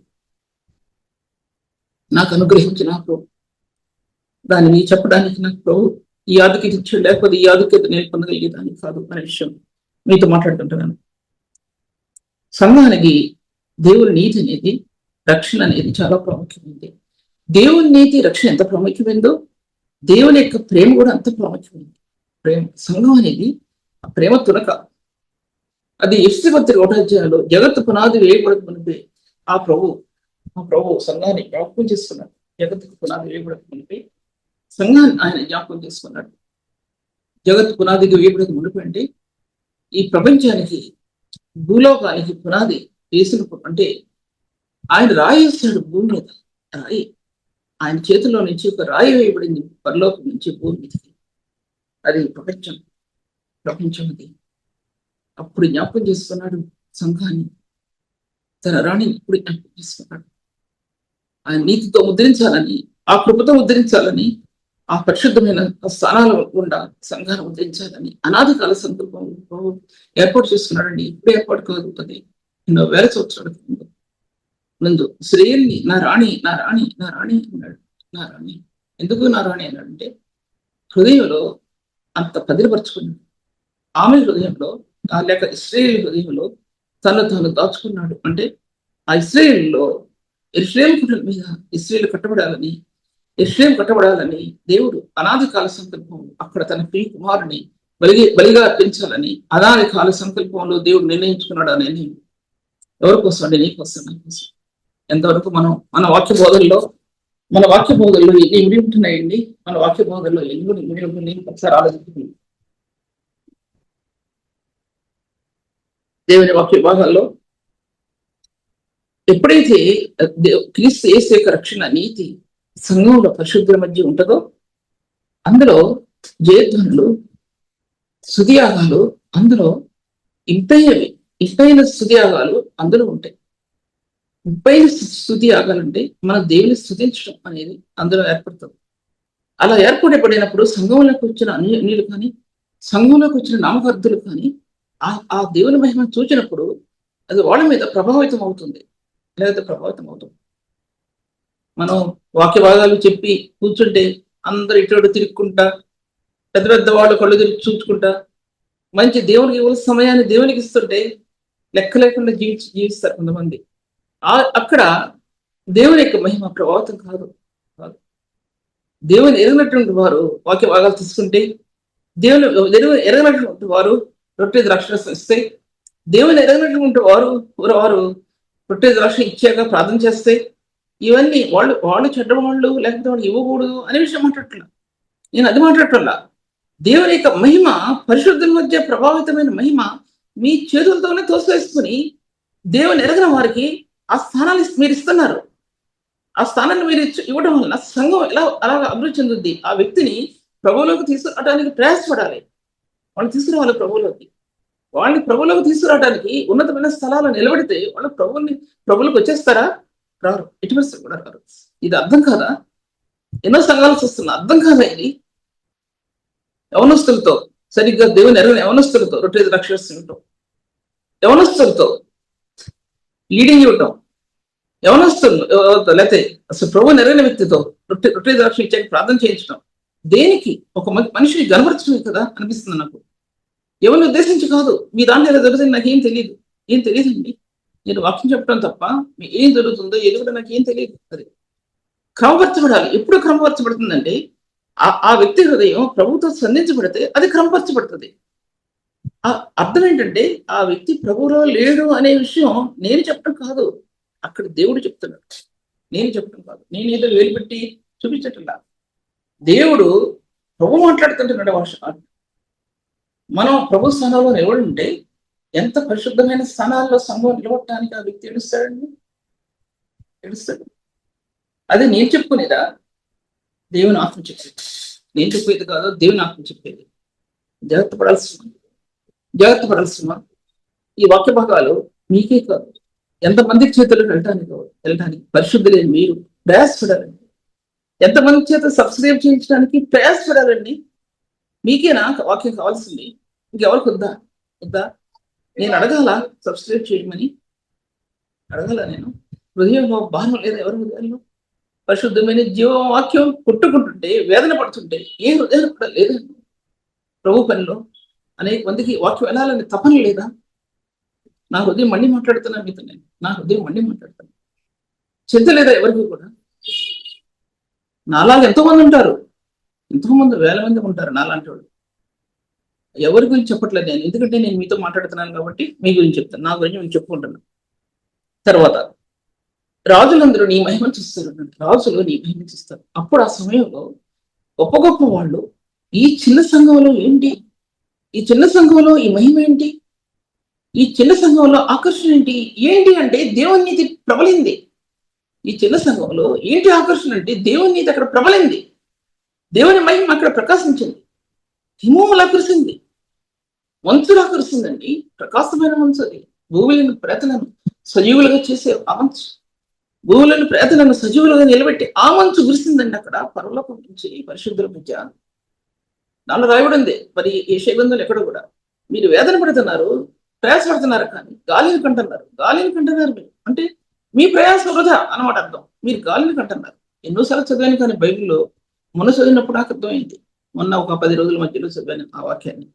నాకు అనుగ్రహించి నా ప్రభు దాన్ని చెప్పడానికి నాకు ప్రభు ఈ యాదుకి ఇచ్చాడు, లేకపోతే ఈ యాదుకి నేను పొందగలిగేదాన్ని కాదు అనే విషయం మీతో మాట్లాడుతుంటున్నాను. సంఘానికి దేవుని నీతి అనేది, రక్షణ అనేది చాలా ప్రాముఖ్యమైంది. దేవుని నీతి రక్షణ ఎంత ప్రాముఖ్యమైందో దేవుని యొక్క ప్రేమ కూడా అంత ప్రాముఖ్యమైంది. ప్రేమ సంఘం అనేది ఆ ప్రేమ తునక. అది ఎఫ్సీ పత్రిక 1వ అధ్యాయంలో జగత్తు పునాది వేయబడక మునిపే ఆ ప్రభు సంఘాన్ని జ్ఞాపకం చేసుకున్నాడు. జగత్తుకు పునాది వేయబడక మునిపే సంఘాన్ని ఆయన జ్ఞాపకం చేసుకున్నాడు. జగత్తు పునాదికి వేయబడక మునిపే అంటే ఈ ప్రపంచానికి, భూలోకానికి పునాది వేసినప్పుడు అంటే ఆయన రాయి వేస్తాడు భూమి మీద. రాయి ఆయన చేతిలో నుంచి ఒక రాయి వేయబడింది పరలోకం నుంచి భూమి మీదకి. అది ప్రపంచం అది. అప్పుడు జ్ఞాపకం చేసుకున్నాడు సంఘాన్ని, తన రాణిని ఇప్పుడు జ్ఞాపకం చేసుకున్నాడు. ఆయన నీతితో ముద్రించాలని, ఆ కృపతో ముద్రించాలని, ఆ పరిశుద్ధమైన స్థానాల గుండా సంఘాన్ని ముద్రించాలని అనాది కాల సంకల్పం ఏర్పాటు చేసుకున్నాడండి. ఇప్పుడు ఏర్పాటు కలుగుతుంది. 100,000 సంవత్సరాల ముందు శ్రేయుల్ని నా రాణి అన్నాడు. నా రాణి ఎందుకు నా రాణి అన్నాడంటే హృదయంలో అంత పదిలపరుచుకున్నాడు. ఆమె హృదయంలో లేక ఇశ్రాయేలు హృదయంలో తాను దాచుకున్నాడు. అంటే ఆ ఇశ్రాయేలులో యెరూషలేము పుటల మీద ఇశ్రాయేలు కట్టబడాలని దేవుడు అనాది కాల సంకల్పం అక్కడ తన ప్రియ కుమారుని బలిగా అర్పించాలని అనాది కాల సంకల్పంలో దేవుడు నిర్ణయించుకున్నాడు అని. ఎవరి కోసం అండి? నీకోసం, నా కోసం. ఎంతవరకు మనం మన వాక్య బోధనలో ఎన్ని ఇమిడి ఉంటున్నాయండి? మన వాక్య బోధనలో ఎన్ని ఇమిడి ఉంటుంది? ఒకసారి ఆలోచించుకుంది. దేవుని వాక్య భాగాల్లో ఎప్పుడైతే క్రీస్తు యేసు యొక్క రక్షణ నీతి సంఘంలో పరిశుద్ధుల మధ్య ఉంటుందో అందులో జయధ్వనులు, స్తుతియాగాలు, అందులో ఇంపైన స్తుతియాగాలు అందులో ఉంటాయి. ఇంపైన స్తుతియాగాలు అంటే మన దేవుని స్తుతించడం అనేది అందులో ఏర్పడుతుంది. అలా ఏర్పడబడినప్పుడు సంఘంలోకి వచ్చిన అన్యులు కానీ, సంఘంలోకి వచ్చిన నామకార్థులు కానీ ఆ దేవుని మహిమను చూచినప్పుడు అది వాళ్ళ మీద ప్రభావితం అవుతుంది. మనం వాక్య భాగాలు చెప్పి కూర్చుంటే అందరు ఇటు తిరుక్కుంటా, పెద్ద వాళ్ళు కళ్ళు తిరిగి చూసుకుంటా, మంచి దేవునికి ఇవ్వాల్సిన సమయాన్ని దేవునికి ఇస్తుంటే లెక్క లేకుండా జీవిస్తారు కొంతమంది. అక్కడ దేవుని యొక్క మహిమ ప్రభావితం కాదు. దేవుని ఎరగినటువంటి వారు వాక్య భాగాలు తీసుకుంటే, దేవుని ఎరగినటువంటి వారు రొట్టె ద్రాక్షరసం ఇస్తే, దేవుని ఎరగినటువంటి వారు రొట్టె ద్రాక్ష ఇచ్చాక ప్రార్థన చేస్తే, ఇవన్నీ వాళ్ళు చెడ్డవాళ్ళు లేకపోతే వాళ్ళు ఇవ్వకూడదు అనే విషయం మాట్లాడట్లా. నేను అది మాట్లాడటంలా. దేవుని యొక్క మహిమ, పరిశుద్ధుల మధ్య ప్రభావితమైన మహిమ మీ చేతులతోనే తోసివేసుకుని దేవుని ఎరగిన వారికి ఆ స్థానాన్ని మీరు ఇస్తున్నారు. ఆ స్థానాన్ని మీరు ఇవ్వడం వలన సంఘం అలాగా అభివృద్ధి చెందుద్ది. ఆ వ్యక్తిని ప్రభువులోకి తీసుకురావడానికి ప్రయాసపడాలి. వాళ్ళు తీసుకురావాలి ప్రభువులోకి. వాళ్ళని ప్రభువులోకి తీసుకురావడానికి ఉన్నతమైన స్థలాలు నిలబడితే వాళ్ళు ప్రభువులకు వచ్చేస్తారా? రారు, ఎట్టి పరిస్థితులు కూడా రారు. ఇది అర్థం కాదా? ఎన్నో సంఘాలు చూస్తున్నా, అర్థం కాదా ఇది? యవనస్తులతో, సరిగ్గా దేవుని ఎరగని యవనస్తులతో రొట్టె ద్రాక్షరసం ఇవ్వటం, యవనస్తులతో లీడింగ్ ఇవ్వటం, యవనస్తులు లేకపోతే అసలు ప్రభు నెరవేరిన వ్యక్తితో రొట్టె ద్రాక్ష ఇచ్చాక ప్రార్థన చేయించడం, దేనికి? ఒక మనిషిని గనపరచడమే కదా అనిపిస్తుంది నాకు. ఎవరిని ఉద్దేశించి కాదు. మీ దాంట్లో ఎలా జరుగుతుంది నాకేం తెలియదు, ఏం తెలియదండి. నేను వాక్యం చెప్పడం తప్ప మీ ఏం జరుగుతుందో ఏది కూడా నాకేం తెలియదు. అది క్రమపరచబడాలి. ఎప్పుడు క్రమపరచబడుతుందంటే ఆ వ్యక్తి హృదయం ప్రభుతో సంధించబడితే అది క్రమపరచబడుతుంది. అర్థం ఏంటంటే ఆ వ్యక్తి ప్రభువులో లేడు అనే విషయం నేను చెప్పడం కాదు, అక్కడ దేవుడు చెప్తున్నాడు. నేను చెప్పడం కాదు, నేను ఏదో వేలు పెట్టి చూపించట్లా. దేవుడు ప్రభు మాట్లాడుతుంటున్నాడు భాష. మనం ప్రభు స్థానంలో నిలబడి ఉంటే ఎంత పరిశుద్ధమైన స్థానాల్లో సంఘం నిలబడటానికి ఆ వ్యక్తి ఏడుస్తాడండి, ఏడుస్తాడు. అదే నేను చెప్పుకునేదా? దేవుని ఆత్మ చెప్పేది. నేను చెప్పేది కాదు, దేవుని ఆత్మ చెప్పేది. జాగ్రత్త పడాల్సిన ఈ వాక్య భాగాలు మీకే కాదు, ఎంతమందికి చేతులకు వెళ్ళటానికి పరిశుద్ధి లేని మీరు ప్రయాసపడాలండి. ఎంతమంది చేత సబ్స్క్రైబ్ చేయించడానికి ప్రయాసపడాలండి. మీకేనా వాక్యం కావాల్సింది? ఇంకెవరికి వద్దా? నేను అడగాల సబ్స్క్రైబ్ చేయమని? అడగాల నేను? హృదయంలో భారం లేదా ఎవరి హృదయంలో? పరిశుద్ధమైన జీవవాక్యం పుట్టుకుంటుంటే, వేదన పడుతుంటే ఏ హృదయం కూడా లేదండి. ప్రభు పనిలో అనేక మందికి వాక్యం వెళ్ళాలని తపన లేదా? నా హృదయం మళ్ళీ మాట్లాడుతున్నా మీతో, నేను నా హృదయం మళ్ళీ మాట్లాడుతాను. చింత లేదా ఎవరికి కూడా? నాలాగా ఎంతో మంది ఉంటారు, వేల మంది ఉంటారు నాలాంటి వాళ్ళు. ఎవరి గురించి చెప్పట్లేదు నేను, ఎందుకంటే నేను మీతో మాట్లాడుతున్నాను కాబట్టి మీ గురించి చెప్తాను, నా గురించి నేను చెప్పుకుంటున్నాను. తర్వాత రాజులందరూ నీ మహిమను చూస్తారు, రాజులు నీ మహిమను చూస్తారు. అప్పుడు ఆ సమయంలో గొప్ప గొప్ప వాళ్ళు ఈ చిన్న సంఘంలో ఏంటి, ఈ చిన్న సంఘంలో ఈ మహిమ ఏంటి, ఈ చిన్న సంఘంలో ఆకర్షణ ఏంటి అంటే దేవుని నీతి ప్రబలింది. ఈ చిన్న సంఘంలో ఏంటి ఆకర్షణ అంటే దేవుని నీతి అక్కడ ప్రబలింది, దేవుని మహిమ అక్కడ ప్రకాశించింది, హిమములు ఆకర్షింది, మంచులు ఆకర్షిందండి. ప్రకాశమైన మంచు అది. భూములను ప్రేతలను సజీవులుగా చేసే ఆ మంచు, భూములను ప్రేతలను సజీవులుగా నిలబెట్టి ఆ మంచు కురిసిందండి అక్కడ పరలోకం నుంచి పరిశుద్ధుల మధ్య. నాలో రాయబడింది. మరి ఈ శైబంధులు ఎక్కడ కూడా మీరు వేదన పడుతున్నారు, ప్రయాసపడుతున్నారు, కానీ గాలిని కంటున్నారు మీరు. అంటే మీ ప్రయాస వృధా అన్నమాట అర్థం. మీరు గాలిని కంటున్నారు. ఎన్నోసార్లు చదివాను కానీ బైబిల్లో మొన్న చదివినప్పుడు నాకు అర్థమైంది. మొన్న ఒక 10 రోజుల మధ్యలో చదివాను ఆ వాక్యాన్ని.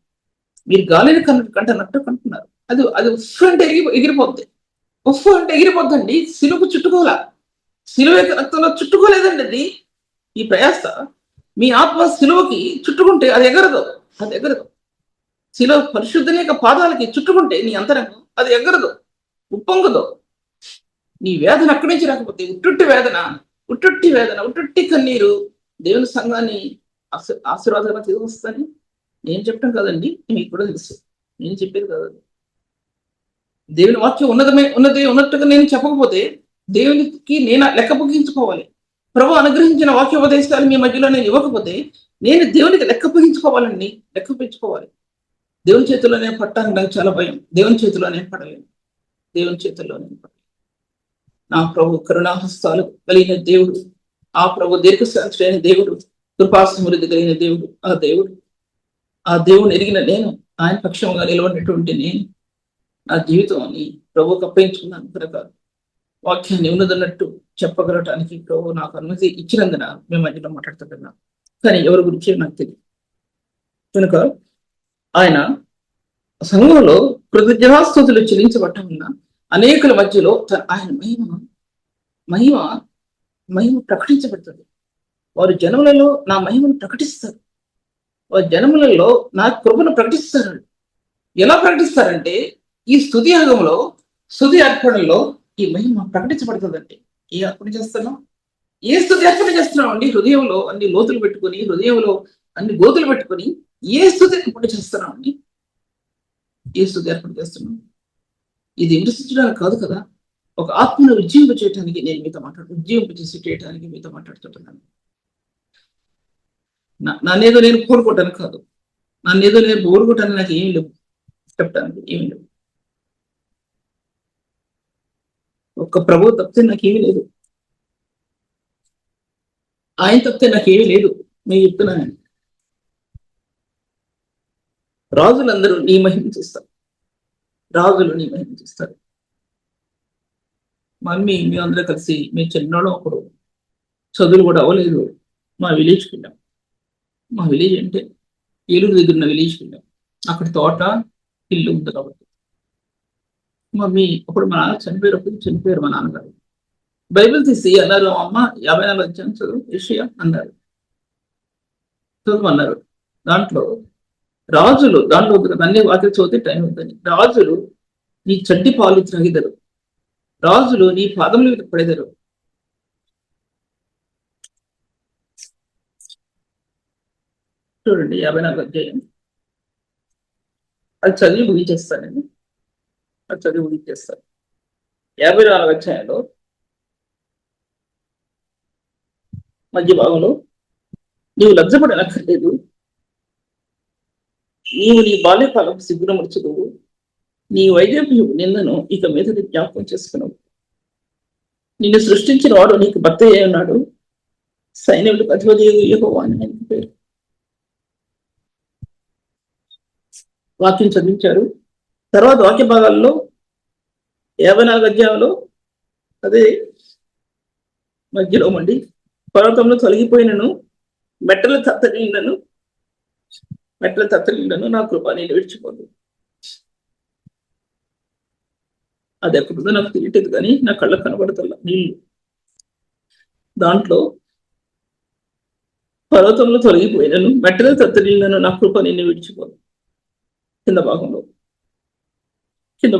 మీరు గాలిని కంటున్నట్టు కంటున్నారు. అది ఉఫ్ అంటే ఎగిరిపోద్ది. ఉఫ్ అంటే ఎగిరిపోద్దండి. సిలువకు చుట్టుకోవాలా, సిలువ రక్తంలో చుట్టుకోలేదండి అది. ఈ ప్రయాస మీ ఆత్మ సిలువకి చుట్టుకుంటే అది ఎగరదు. సిలువ పరిశుద్ధని యొక్క పాదాలకి చుట్టుకుంటే నీ అంతరంగం అది ఎగరదు, ఉప్పొంగదు. నీ వేదన అక్కడి నుంచి రాకపోతే ఉట్టుట్టి వేదన, ఉట్టుట్టి కన్నీరు దేవుని సంఘాన్ని ఆశీర్వాదంగా తీసుకొస్తాని నేను చెప్పడం కాదండి, మీకు కూడా తెలుసు. నేను చెప్పేది కాదండి. దేవుని వాక్యం ఉన్నట్టుగా నేను చెప్పకపోతే దేవునికి నేను లెక్క పగించుకోవాలి. ప్రభు అనుగ్రహించిన వాక్యోపదేశాలు మీ మధ్యలో నేను ఇవ్వకపోతే నేను దేవునికి లెక్క పగించుకోవాలండి, లెక్క పెంచుకోవాలి. దేవుని చేతుల్లో నేను పట్టాను, నాకు చాలా భయం. దేవుని చేతిలో నేను పడలేను, నా ప్రభు కరుణాహస్తాలు కలిగిన దేవుడు, ఆ ప్రభు దీర్ఘశాంతి అయిన దేవుడు, కృపాసమృద్ధి కలిగిన దేవుడు, ఆ దేవుని ఎరిగిన నేను, ఆయన పక్షంగా నిలబడినటువంటి నేను నా జీవితాన్ని ప్రభువుకు అప్పగించుకున్నాను కనుక వాక్యాన్ని ఉన్నదన్నట్టు చెప్పగలటానికి ప్రభు నాకు అనుమతి ఇచ్చినందున మేము మధ్యలో మాట్లాడుతున్నాం. కానీ ఎవరి గురించి నాకు తెలియదు కనుక ఆయన సంఘంలో కృతజ్ఞతాస్తుతులు చెల్లించబడటం వలన అనేకుల మధ్యలో ఆయన మహిమ ప్రకటించబడుతుంది. వారు జనములలో నా మహిమను ప్రకటిస్తారు, వారి జనములలో నా కృపను ప్రకటిస్తారు. ఎలా ప్రకటిస్తారంటే ఈ స్తుతి యాగంలో, స్తుతి అర్పణలో ఈ మహిమ ప్రకటించబడుతుందండి. ఏ అర్పణ చేస్తున్నాం? ఏ స్తుతి అర్పణ చేస్తున్నాం అండి? హృదయంలో అన్ని లోతులు పెట్టుకుని, హృదయంలో అన్ని గోతులు పెట్టుకుని ఏ స్తుతి అర్పణ చేస్తున్నాం అండి? ఏ స్తుతి అర్పణ చేస్తున్నాం? ఇది విమర్శించడానికి కాదు కదా, ఒక ఆత్మను ఉజ్జీవింపచేయటానికి నేను మీతో ఉజ్జీవింపచేయటానికి మీతో మాట్లాడుతుంటున్నాను. నన్నేదో నేను కోరుకోవటానికి కాదు, నన్నేదో నేను కోరుకోవటానికి నాకు ఏమి లేవు, చెప్పడానికి ఏమి లేవు. ఒక్క ప్రభు తప్పితే నాకేమీ లేదు. ఆయన తప్పితే నాకేమీ లేదు. నేను చెప్తున్నాను, రాజులందరూ నీ మహిమ చూస్తారు. రాజులు నీ మహిమ చూస్తారు. మమ్మీ మీ అందరూ కలిసి మీ చిన్నోడు ఒకడు చదువులు కూడా అవ్వలేదు. మా విలేజ్కి వెళ్ళాం. మా విలేజ్ అంటే ఏలూరు దగ్గర ఉన్న విలేజ్కి వెళ్ళాం. అక్కడ తోట ఇల్లు ఉంది కాబట్టి. మమ్మీ అప్పుడు మా నాన్న చనిపోయారు మా నాన్నగారు. బైబిల్ తీసి అన్నారు, అమ్మ 54 అధ్యాయం చదువు యెషయా అన్నారు. చదువు అన్నారు. దాంట్లో రాజులు, దాంట్లో అన్ని వాక్యాలు చదివితే టైం అవుతుంది. రాజులు నీ చడ్డి పాలు త్రాగిదరు, రాజులు నీ పాదముల మీద పడేదరు. చూడండి 54 అధ్యాయం. అది చదివి ముగించేస్తానండి. అది చదివి ముగించేస్తాను. 54 అధ్యాయంలో మధ్య భాగంలో, నీవు లజ్జపడనక్కర్లేదు, నీవు నీ బాల్యకాలం సిగ్గునమర్చుదువు, నీ వైద్యపు నిందను ఇక మీద జ్ఞాపకం చేసుకున్నావు. నిన్ను సృష్టించిన వాడు నీకు భర్త అయి ఉన్నాడు, సైన్యులకు అధిపతి యెహోవా అని ఆయనకి పేరు. వాక్యం చదివించారు. తర్వాత వాక్య భాగాల్లో 54 అధ్యాయంలో అదే మధ్యలో మండి, పర్వతంలో తొలగిపోయినను మెట్టలు తత్తలిండను నా కృప నేను విడిచిపోదు. అది ఎక్కడుందో నాకు తెలియట్లేదు, కానీ నా కళ్ళకు కనబడతల్లా నీళ్ళు. దాంట్లో పర్వతంలో తొలగిపోయినను మెట్టలు తత్తలిండను నా కృప నిన్ను విడిచిపోదు. కింద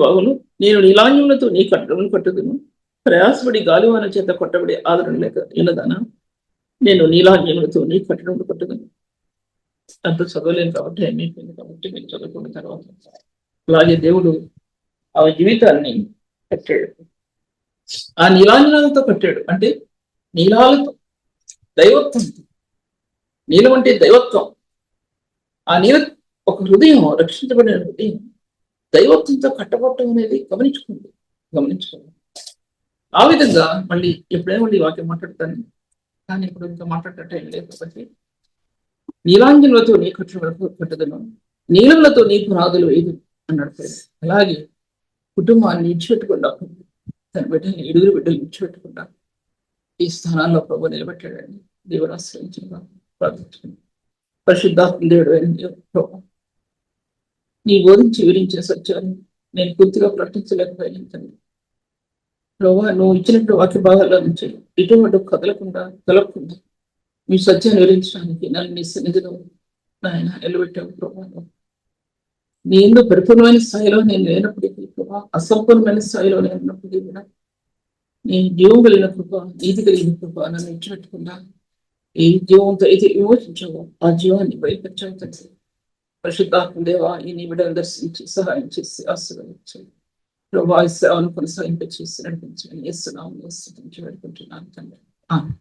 భాగంలో నేను నీలాంజములతో నీ కట్టడమును కట్టుదును, ప్రయాసపడి గాలివాన చేత కొట్టబడి ఆదరణ లేక వినదానా, నేను నీలాంజములతో నీ కట్టడమును కట్టుదును. అంత చదవలేను కాబట్టి ఏమైపోయింది, కాబట్టి మీరు చదువుకున్న తర్వాత అలాగే దేవుడు ఆ జీవితాన్ని కట్టాడు. ఆ నీలాంజనాలతో కట్టాడు. అంటే నీలాలతో, దైవత్వంతో. నీలం అంటే దైవత్వం. ఆ నీల ఒక హృదయం, రక్షించబడిన హృదయం దైవత్వంతో కట్టబడటం అనేది గమనించుకోండి. ఆ విధంగా మళ్ళీ ఎప్పుడైనా మళ్ళీ వాక్యం మాట్లాడతాను, కానీ ఇప్పుడు ఇంకా మాట్లాడే టైం లేదు కాబట్టి, నీలాంజనులతో నీ కట్టుదను, నీలములతో నీ పునాదులు వేయదు అన్నాడు. అలాగే కుటుంబాన్ని విడిచిపెట్టకుండా, తన బిడ్డల్ని 7 బిడ్డలు విడిచిపెట్టకుండా ఈ స్థానాల్లో ప్రభు నిలబెట్టాడండి. దేవుడు ఆశ్రయించిన ప్రార్థించండి. పరిశుద్ధాత్మ దేవుడు ప్రభు, నీ బోధించి వివరించిన సత్యాన్ని నేను పూర్తిగా ప్రకటించలేకపోయాను తండ్రి. ప్రభు, నువ్వు ఇచ్చినట్టు వాక్య భాగాల నుంచి ఇటువంటి కదలకుండా మీ సత్యాన్ని వివరించడానికి నన్ను నీ సన్నిధిలో నాయన నిలబెట్టావు ప్రభు. నీ ఎందు పరిపూర్ణమైన స్థాయిలో నేను లేనప్పటికీ ప్రభా, అసంపూర్ణమైన స్థాయిలో నేను ఉన్నప్పటికీ కూడా నీ జీవం కలిగిన కృప, నీతి కలిగిన కృప నన్ను ఇచ్చిపెట్టకుండా ఏ జీవంతో అయితే విమోచించావో ఆ జీవాన్ని బయలుపరిచావు తండ్రి. పరిశుద్ధాత్మ దేవా, ఈ నీ బిడ్డను దర్శించి సహాయం చేసి ఆశీర్వదించండి ప్రభా. ఈ సేవను కొనసాగింపచేసి నడిపించండి. యేసు నామములో స్తుతించి వేడుకుంటున్నాను తండ్రి. ఆమేన్.